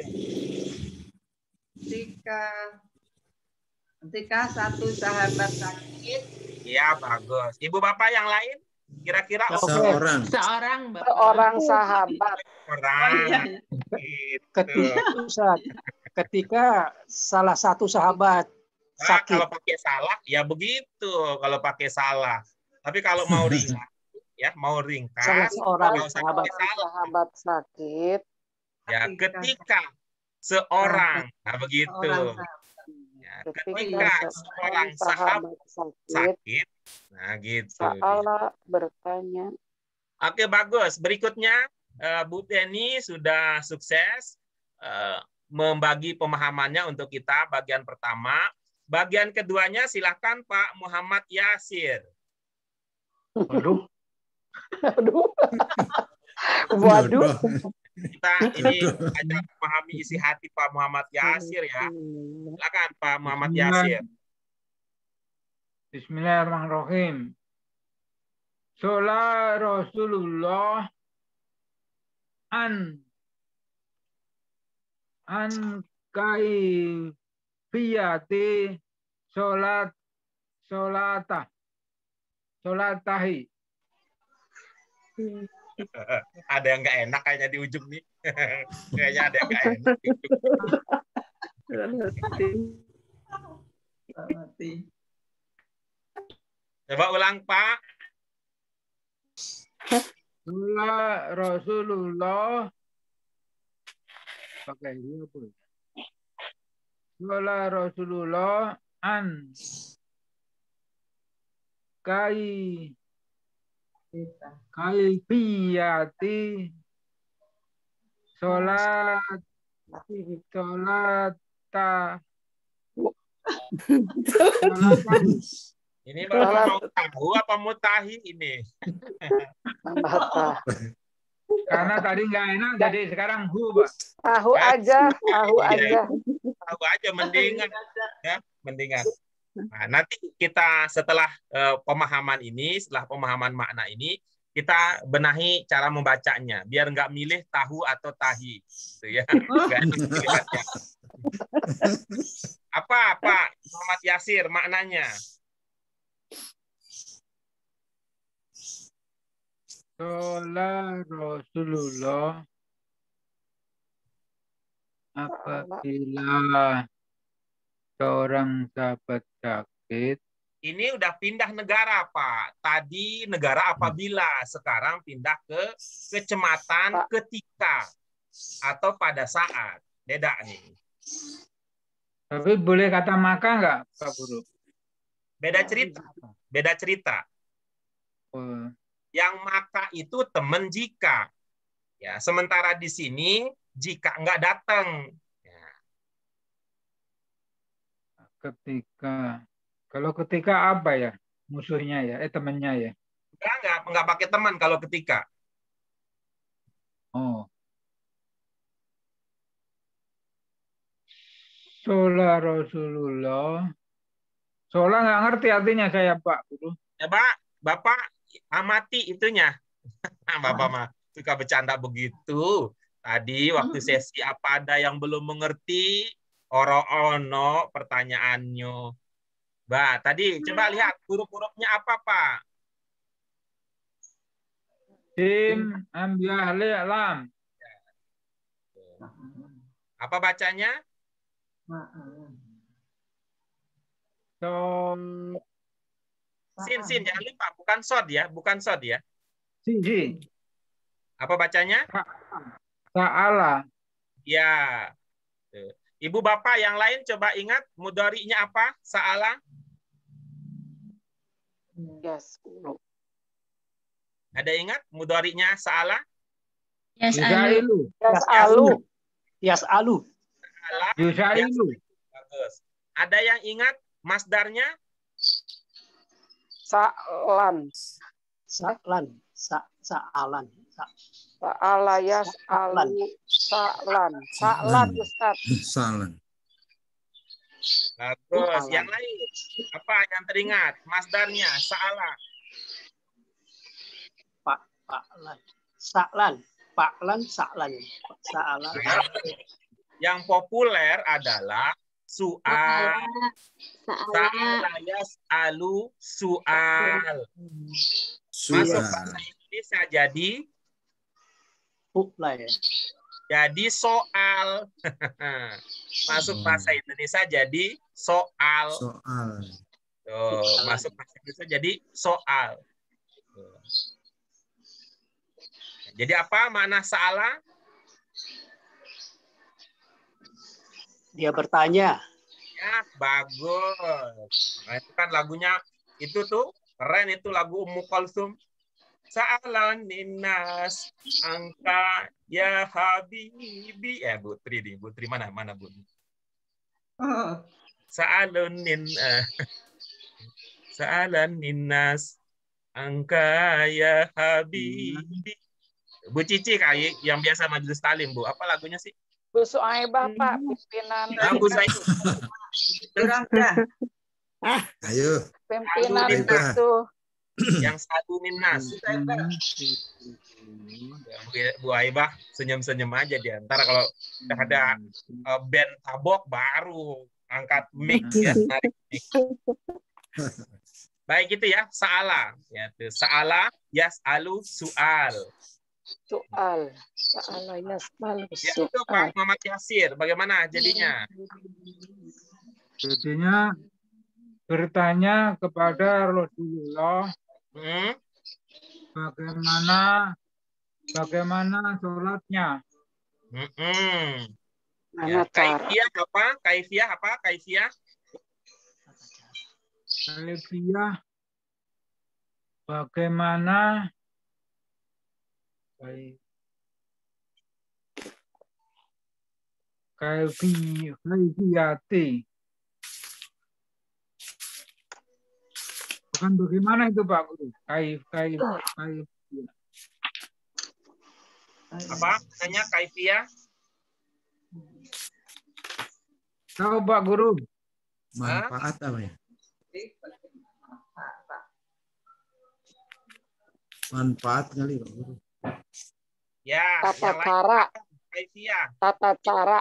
Ketika satu sahabat sakit. Iya, bagus. Ibu bapak yang lain? Kira-kira seorang. Seorang sahabat. Ketika salah satu sahabat sakit. Kalau pakai salah, ya begitu. Kalau pakai salah. Tapi kalau mau ringkas, ya mau ringkas. Salah seorang sahabat sakit. Ya, ketika seorang, nah begitu. Ya, ketika seorang sahabat sakit, nah gitu. Salah bertanya. Oke, bagus. Berikutnya, Bu Penny sudah sukses membagi pemahamannya untuk kita bagian pertama. Bagian keduanya silakan Pak Muhammad Yasir. Waduh. Waduh. Kita ini belajar memahami isi hati Pak Muhammad Yasir ya. Silakan Pak Muhammad Yasir. Bismillahirrahmanirrahim. Sholat Rasulullah an kaifiyati sholata sholat tahi. Ada yang nggak enak kayaknya di ujung nih. Kayaknya ada yang nggak enak di ujung. Coba ulang, Pak. Sholat Rasulullah. Pakai ini apa? Sholat Rasulullah an kaifiyati sholat Ini Bapak mau tahu apa mau tahi ini? Karena tadi nggak enak, jadi sekarang hu, Pak. Tahu aja, tahu aja. Tahu aja mendingan, ya, mendingan. Nah, nanti kita setelah pemahaman ini, setelah pemahaman makna ini, kita benahi cara membacanya, biar nggak milih tahu atau tahi, gitu ya. Nggak enak pilihannya. Apa Muhammad Yasir maknanya? Sholat Rasulullah apabila seorang sahabat sakit. Ini udah pindah negara, Pak. Tadi negara apabila, sekarang pindah ke kecematan ketika atau pada saat. Beda nih. Tapi boleh kata maka nggak, Pak Guru? Beda cerita. Beda cerita. Oh. Yang maka itu teman jika. Ya, sementara di sini jika nggak datang. Ya. Ketika. Kalau ketika apa ya? Musuhnya ya, temannya ya. Enggak pakai teman kalau ketika. Oh. Sholat Rasulullah. Sholat nggak ngerti artinya saya, Pak Guru. Ya, Bapak amati itunya. Bapak mah suka bercanda begitu. Tadi waktu sesi apa ada yang belum mengerti? Oro-ono pertanyaannya. Mbak, tadi coba lihat huruf-hurufnya apa, Pak? Sim, ambiah, lam. Apa bacanya? Sin, jangan lupa, bukan sod ya, bukan sod ya. Sin. Apa bacanya? Sa'ala. Ya. Ibu bapak yang lain coba ingat mudhari'nya apa? Sa'ala. Yes. Ada ingat mudhari'nya sa'ala? Yusailu. Yas'alu. Yusailu. Bagus. Ada yang ingat masdarnya? Sa'lan. Sa'lan. Sa'ala yas'alu. Sa'lan. Sa'lan, Ustaz. Salah. Bagus. Yang lain? Apa yang teringat? Masdarnya sa'ala. Sa'lan. Sa'ala. Yang populer adalah su'al. Sa'ala yas'alu su'al. Masuk bahasa Indonesia jadi jadi soal. Masuk bahasa Indonesia jadi soal. Tuh, masuk bahasa Indonesia jadi soal. Tuh. Jadi apa makna sa'ala? Dia bertanya. Ya, bagus. Nah, itu kan lagunya itu tuh keren, itu lagu Ummu Kulsum. Sa'alan ninnas angka ya habibi. Butri nih, Butri mana Bu? Sa'alan ninnas angka ya habibi. Bu Cici kayak yang biasa majelis talim, Bu. Apa lagunya sih? Bu Suaibah, Pak, pimpinan. Bu Said. Ayo. Pimpinan itu. Yang satu Ninas. Bu Aibah senyum-senyum aja dia. Ntar kalau udah ada band tabok baru angkat mic ya, narik mic. Baik itu ya, sa'ala. Ya, itu sa'ala yas'alu su'al. Soal. Soal yas'al Ya, itu Pak Muhammad Yasir, bagaimana jadinya? Jadinya bertanya kepada Rasulullah bagaimana sholatnya. Ya, kaifiyah apa? Kaifiyah apa? Kaifiyah bagaimana kaifiyati. Bukan bagaimana itu Pak Guru? apa? Tanya kaifiyah. Tahu Pak Guru? Manfaat apa ya? Manfaat kali Pak Guru. Ya, tata cara. Kaifiyah. Tata cara.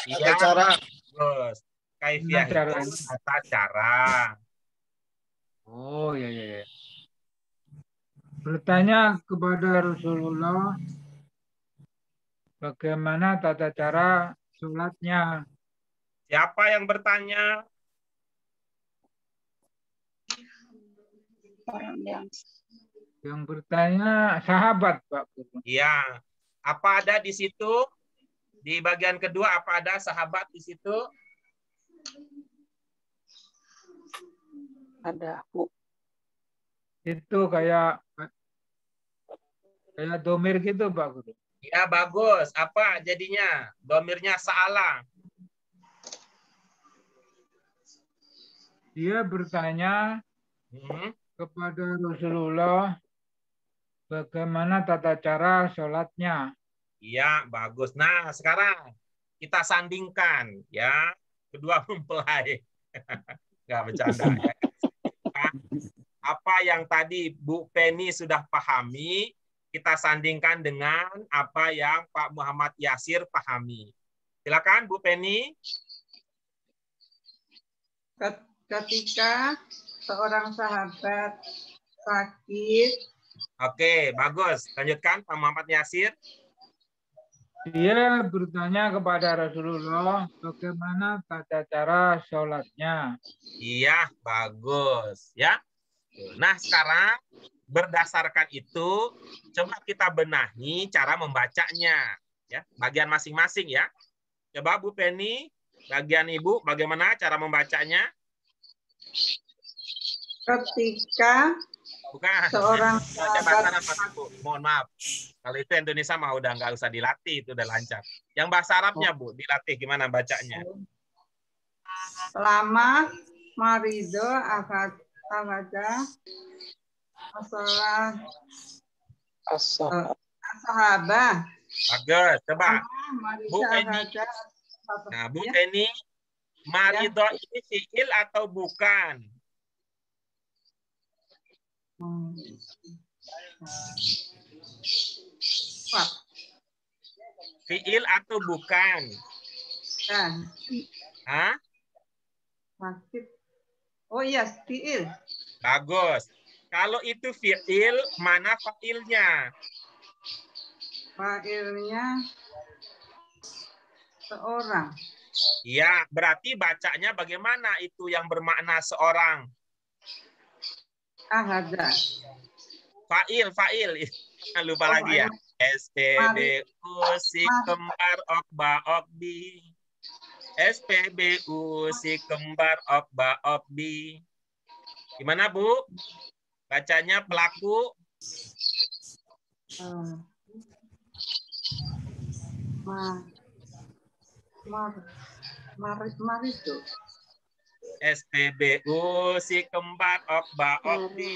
Tata cara. Terus kaifiyah itu tata cara. Oh ya. Bertanya kepada Rasulullah bagaimana tata cara sholatnya. Siapa yang bertanya? Orang yang bertanya sahabat Pak Guru. Iya. Apa ada di situ? Di bagian kedua apa ada sahabat di situ? Ada Bu. Itu kayak domir gitu Pak Guru. Ya bagus. Apa jadinya? Domirnya sa'ala. Dia bertanya kepada Rasulullah bagaimana tata cara sholatnya. Iya bagus. Nah sekarang kita sandingkan ya kedua mempelai. Nggak bercanda ya. Apa yang tadi Bu Penny sudah pahami, kita sandingkan dengan apa yang Pak Muhammad Yasir pahami. Silakan Bu Penny. Ketika seorang sahabat sakit. Oke, bagus. Lanjutkan Pak Muhammad Yasir. Dia bertanya kepada Rasulullah bagaimana tata cara sholatnya. Iya, bagus. Ya. Nah, sekarang berdasarkan itu, coba kita benahi cara membacanya. Ya, bagian masing-masing ya. Coba Bu Penny, bagian Ibu, bagaimana cara membacanya? Ketika bukan seorang sahabat, mohon maaf. Kalau itu Indonesia mah udah nggak usah dilatih, itu udah lancar. Yang bahasa Arabnya Bu, dilatih gimana bacanya? Lama marido akhada sahabat. Bagus, coba. Bu Penny. Nah, Bu Penny, marido ini fiil atau bukan? Fiil atau bukan? Hah? Oh iya, fiil. Bagus. Kalau itu fiil, mana fa'ilnya? Fa'ilnya seorang. Iya, berarti bacanya bagaimana itu yang bermakna seorang? Ahada. Fa'il. Lupa lagi ya. SPBU si kembar okba okbi. SPBU si kembar okba okbi. Gimana Bu? Bacanya pelaku. Marido. SPBU si kembar okba okbi.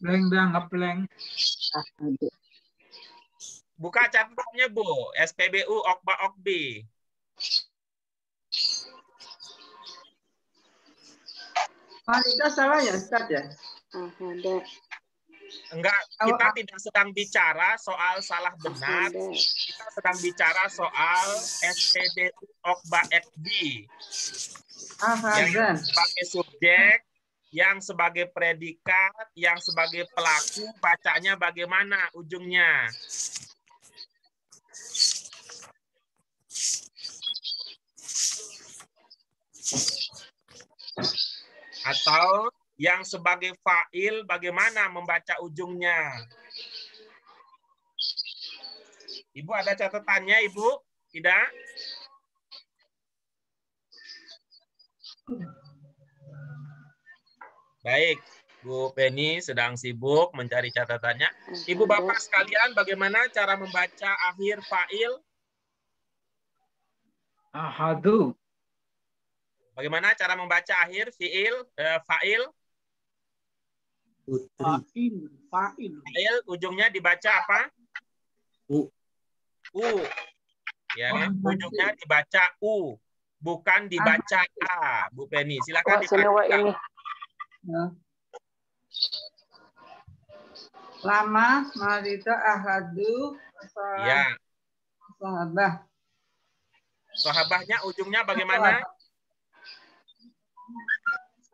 Ngepleng. Buka catatannya Bu. SPBU okba okbi. Marido salah ya Ustaz ya? Enggak, kita tidak sedang bicara soal salah benar. Kita sedang bicara soal SPBU okba okbi. Akhazan. Yang sebagai subjek, yang sebagai predikat, yang sebagai pelaku, bacanya bagaimana ujungnya? Atau yang sebagai fa'il bagaimana membaca ujungnya? Ibu ada catatannya, Ibu? Tidak? Baik, Bu Penny sedang sibuk mencari catatannya. Ibu Bapak sekalian, bagaimana cara membaca akhir fa'il? Ahadu. Bagaimana cara membaca akhir fa'il? Fa'il ujungnya dibaca apa? U. Ya, ujungnya dibaca U, bukan dibaca A, Bu Penny. Silakan dipastikan. Lama, marido, ahadu, Ya. sahabah. Sahabahnya ujungnya bagaimana?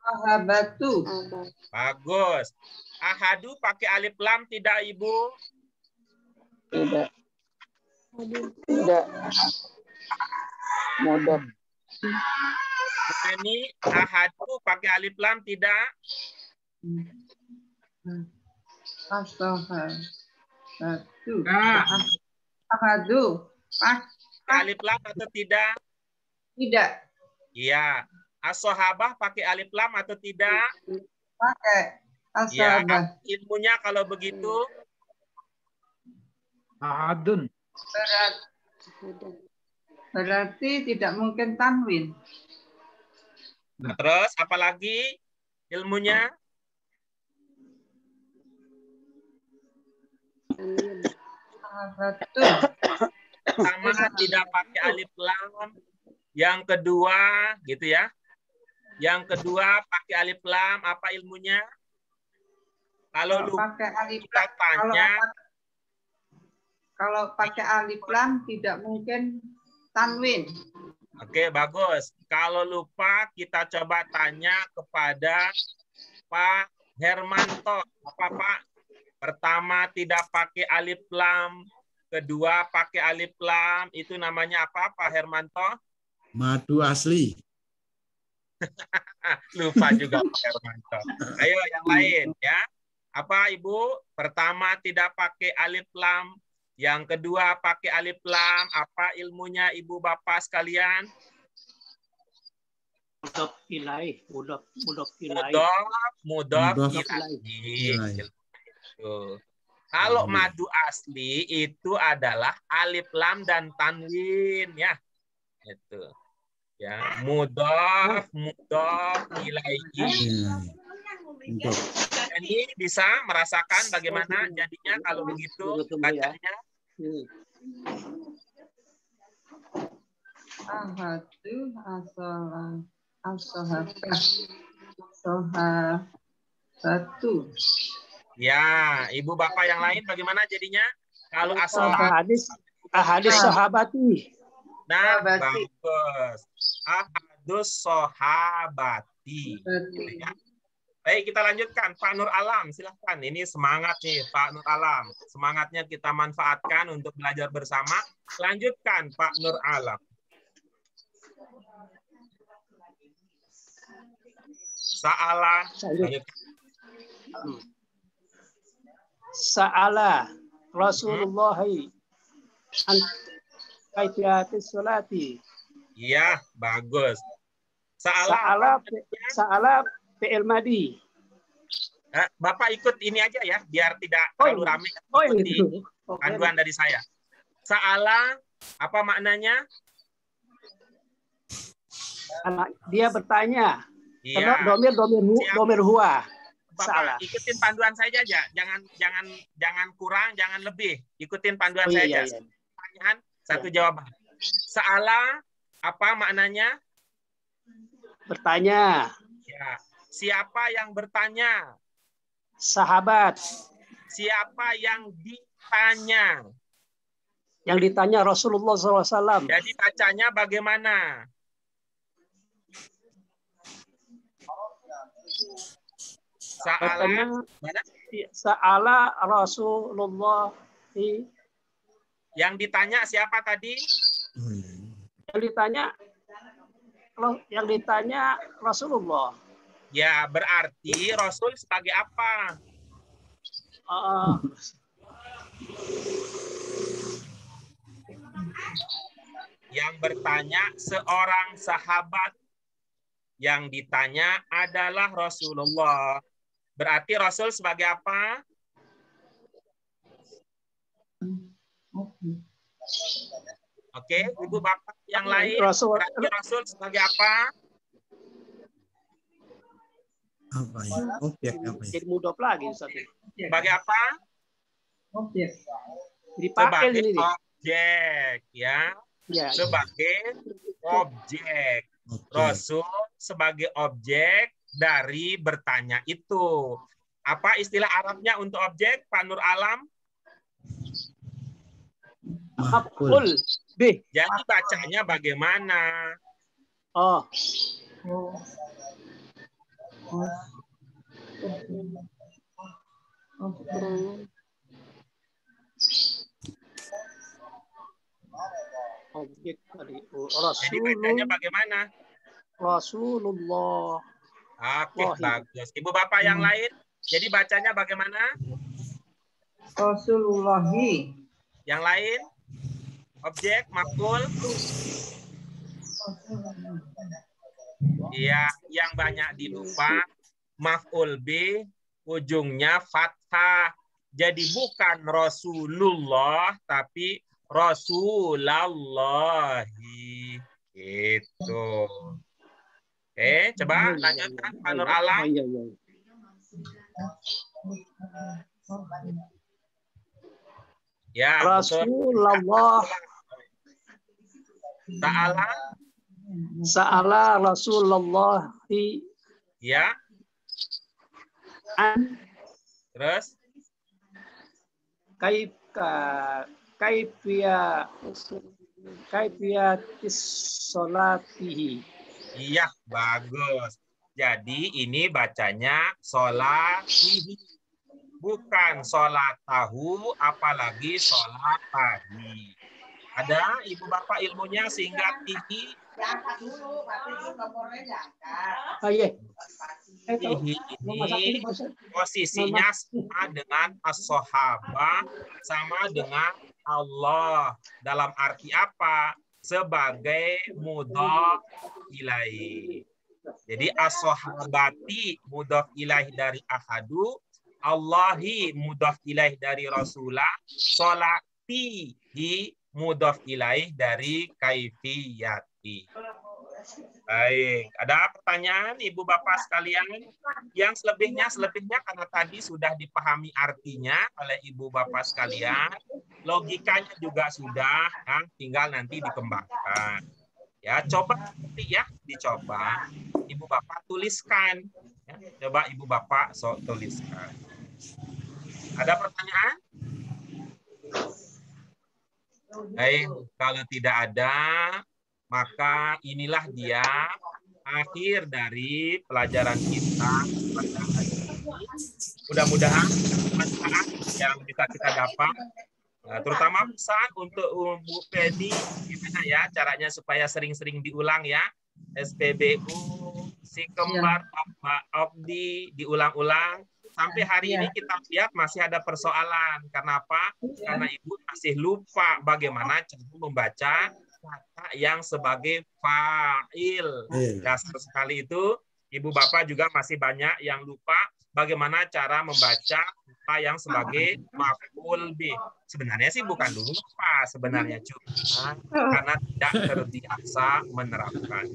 Sahabatu. Bagus. Ahadu pakai alif lam tidak, Ibu? Tidak. Tidak. Modok. Ini ahadu pakai alif lam tidak? Sahabatu. Nah. Ahadu. Pakai alif lam atau tidak? Tidak. Iya. As-sahabah pakai alif lam atau tidak? Pakai. Ya, Ashabah. ilmunya kalau begitu Ahadun. Berarti tidak mungkin tanwin. terus apalagi ilmunya? Sahabatu. Pertama tidak pakai alif lam. Yang kedua gitu ya. Yang kedua pakai alif lam, apa ilmunya? Kalau lu pakai alif kita tanya, kalau pakai alif lam tidak mungkin tanwin. oke, bagus. Kalau lupa kita coba tanya kepada Pak Hermanto. Apa Pak? Pertama tidak pakai alif lam, kedua pakai alif lam, itu namanya apa Pak Hermanto? Madu asli. Lupa juga Pak Hermanto. Ayo yang lain ya. Apa Ibu? Pertama tidak pakai alif lam, yang kedua pakai alif lam. Apa ilmunya Ibu Bapak sekalian? Mudhof ilaih, mudhof ilaih. Mudhof ilaih. Kalau madu asli itu adalah alif lam dan tanwin ya. Itu. Ya, mudhof ilaihi. Ini bisa merasakan bagaimana jadinya kalau begitu bacanya? Ahadu asahabatu. Ya, Ibu Bapak yang lain bagaimana jadinya? Kalau ahadis sahabati. Nah, bagus. Ahadus sahabati. Ya. Baik, kita lanjutkan. Pak Nur Alam, silahkan. Ini semangat nih, Pak Nur Alam. Semangatnya kita manfaatkan untuk belajar bersama. Lanjutkan, Pak Nur Alam. Sa'ala. Sa'ala Rasulullah an kaifiyatis salati. Iya, bagus. Sa'ala fi'il madi. Bapak ikut ini aja ya, biar tidak terlalu ramai. Ikuti panduan dari saya. Sa'ala, apa maknanya? Dia bertanya. Iya. Domir huwa. Bapak Salah. ikutin panduan saya aja, jangan kurang, jangan lebih. Ikutin panduan saya aja. Iya. Pertanyaan, satu jawaban. Sa'ala, apa maknanya? Bertanya. Ya. Siapa yang bertanya? Sahabat. Siapa yang ditanya? Yang ditanya Rasulullah SAW. Jadi bacanya bagaimana? Katanya, mana? Sa'ala Rasulullah. Yang ditanya siapa tadi? Yang ditanya Rasulullah. Ya, berarti Rasul sebagai apa? Yang bertanya seorang sahabat, yang ditanya adalah Rasulullah. Berarti Rasul sebagai apa? Oke, Ibu Bapak yang lain, berarti Rasul sebagai apa? Apa ya? Objek apa ya? Jadi mudhof lagi Ustaz. Sebagai apa? Objek. Dipakai Sebagai ini. objek, ya. Ya. Sebagai objek. Rasul sebagai objek dari bertanya itu. Apa istilah Arabnya untuk objek, Pak Nur Alam? Maf'ul bih. Jadi bacanya bagaimana? Oh. Objek tadi. Jadi bacanya bagaimana? Rasulullah. Oke, bagus. Ibu Bapak yang lain, jadi bacanya bagaimana? Rasulullahi. Yang lain? Objek, maf'ul? Iya, yang banyak dilupa. Maf'ul bi, ujungnya fathah. Jadi bukan Rasulullah, tapi Rasulallahi. Gitu. Oke, coba lanjutkan Pak Nur Alam. Ya, Rasulullah. Sa'ala Rasulullah. Ya. Terus? Kaifiyatis sholatihi. Iya, bagus. Jadi ini bacanya sholatihi. Bukan sholatahu, apalagi sholatahi. Ada Ibu Bapak ilmunya sehingga tihi? Tihi ini posisinya sama dengan as-sahabah, sama dengan Allah. Dalam arti apa? Sebagai mudhaf ilaih. Jadi as-sahabati mudhaf ilaih dari ahadu, Allahi mudhaf ilaih dari Rasulah, sholatihi mudhaf ilaih dari kaifiyati. Baik, ada pertanyaan Ibu Bapak sekalian? Yang selebihnya karena tadi sudah dipahami artinya oleh Ibu Bapak sekalian, logikanya juga sudah, kan? Tinggal nanti dikembangkan. Ya, coba nanti ya, dicoba. Ibu Bapak tuliskan. Ya, coba Ibu Bapak tuliskan. Ada pertanyaan? Baik, kalau tidak ada, maka inilah dia akhir dari pelajaran kita pada hari ini. Mudah-mudahan manfaat yang bisa kita dapat, terutama pesan untuk Bu Fedi, gimana ya caranya supaya sering-sering diulang ya. SPBU, si kembar, Obdi, diulang-ulang. Sampai hari ini kita lihat masih ada persoalan. Kenapa? Karena Ibu masih lupa bagaimana cara membaca kata yang sebagai fa'il. Dasar sekali itu, Ibu Bapak juga masih banyak yang lupa bagaimana cara membaca kata yang sebagai maf'ul bih. Sebenarnya sih bukan lupa, sebenarnya cuma karena tidak terbiasa menerapkan.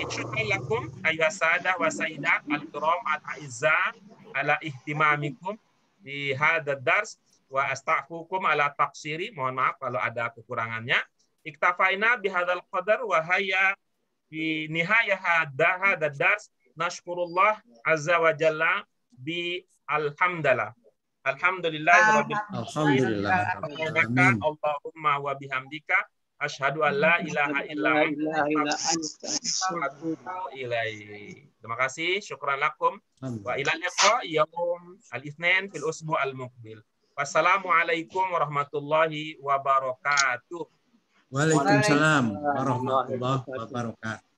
Syukran lakum ayyuhas sadah wa sayyidat al-kiram al-a'izzah ala ihtimamikum di hadzal dars wa astaghfirukum ala taqsiri. Mohon maaf kalau ada kekurangannya. Iktafaina bihadzal qadar wa hayya bi nihayah hadzal dars nashkurullah azza wa jalla bi alhamdulillah. Alhamdulillahirabbil alamin. Allahumma wa bihamdika asyhadu an la ilaha illa anta astaghfiruka wa atubu ilaik. Terima kasih. Syukran lakum. Wa ila liqa yaum al-itsnain fil usbu' al-muqbil. Wassalamualaikum warahmatullahi wabarakatuh. Waalaikumsalam warahmatullahi wabarakatuh.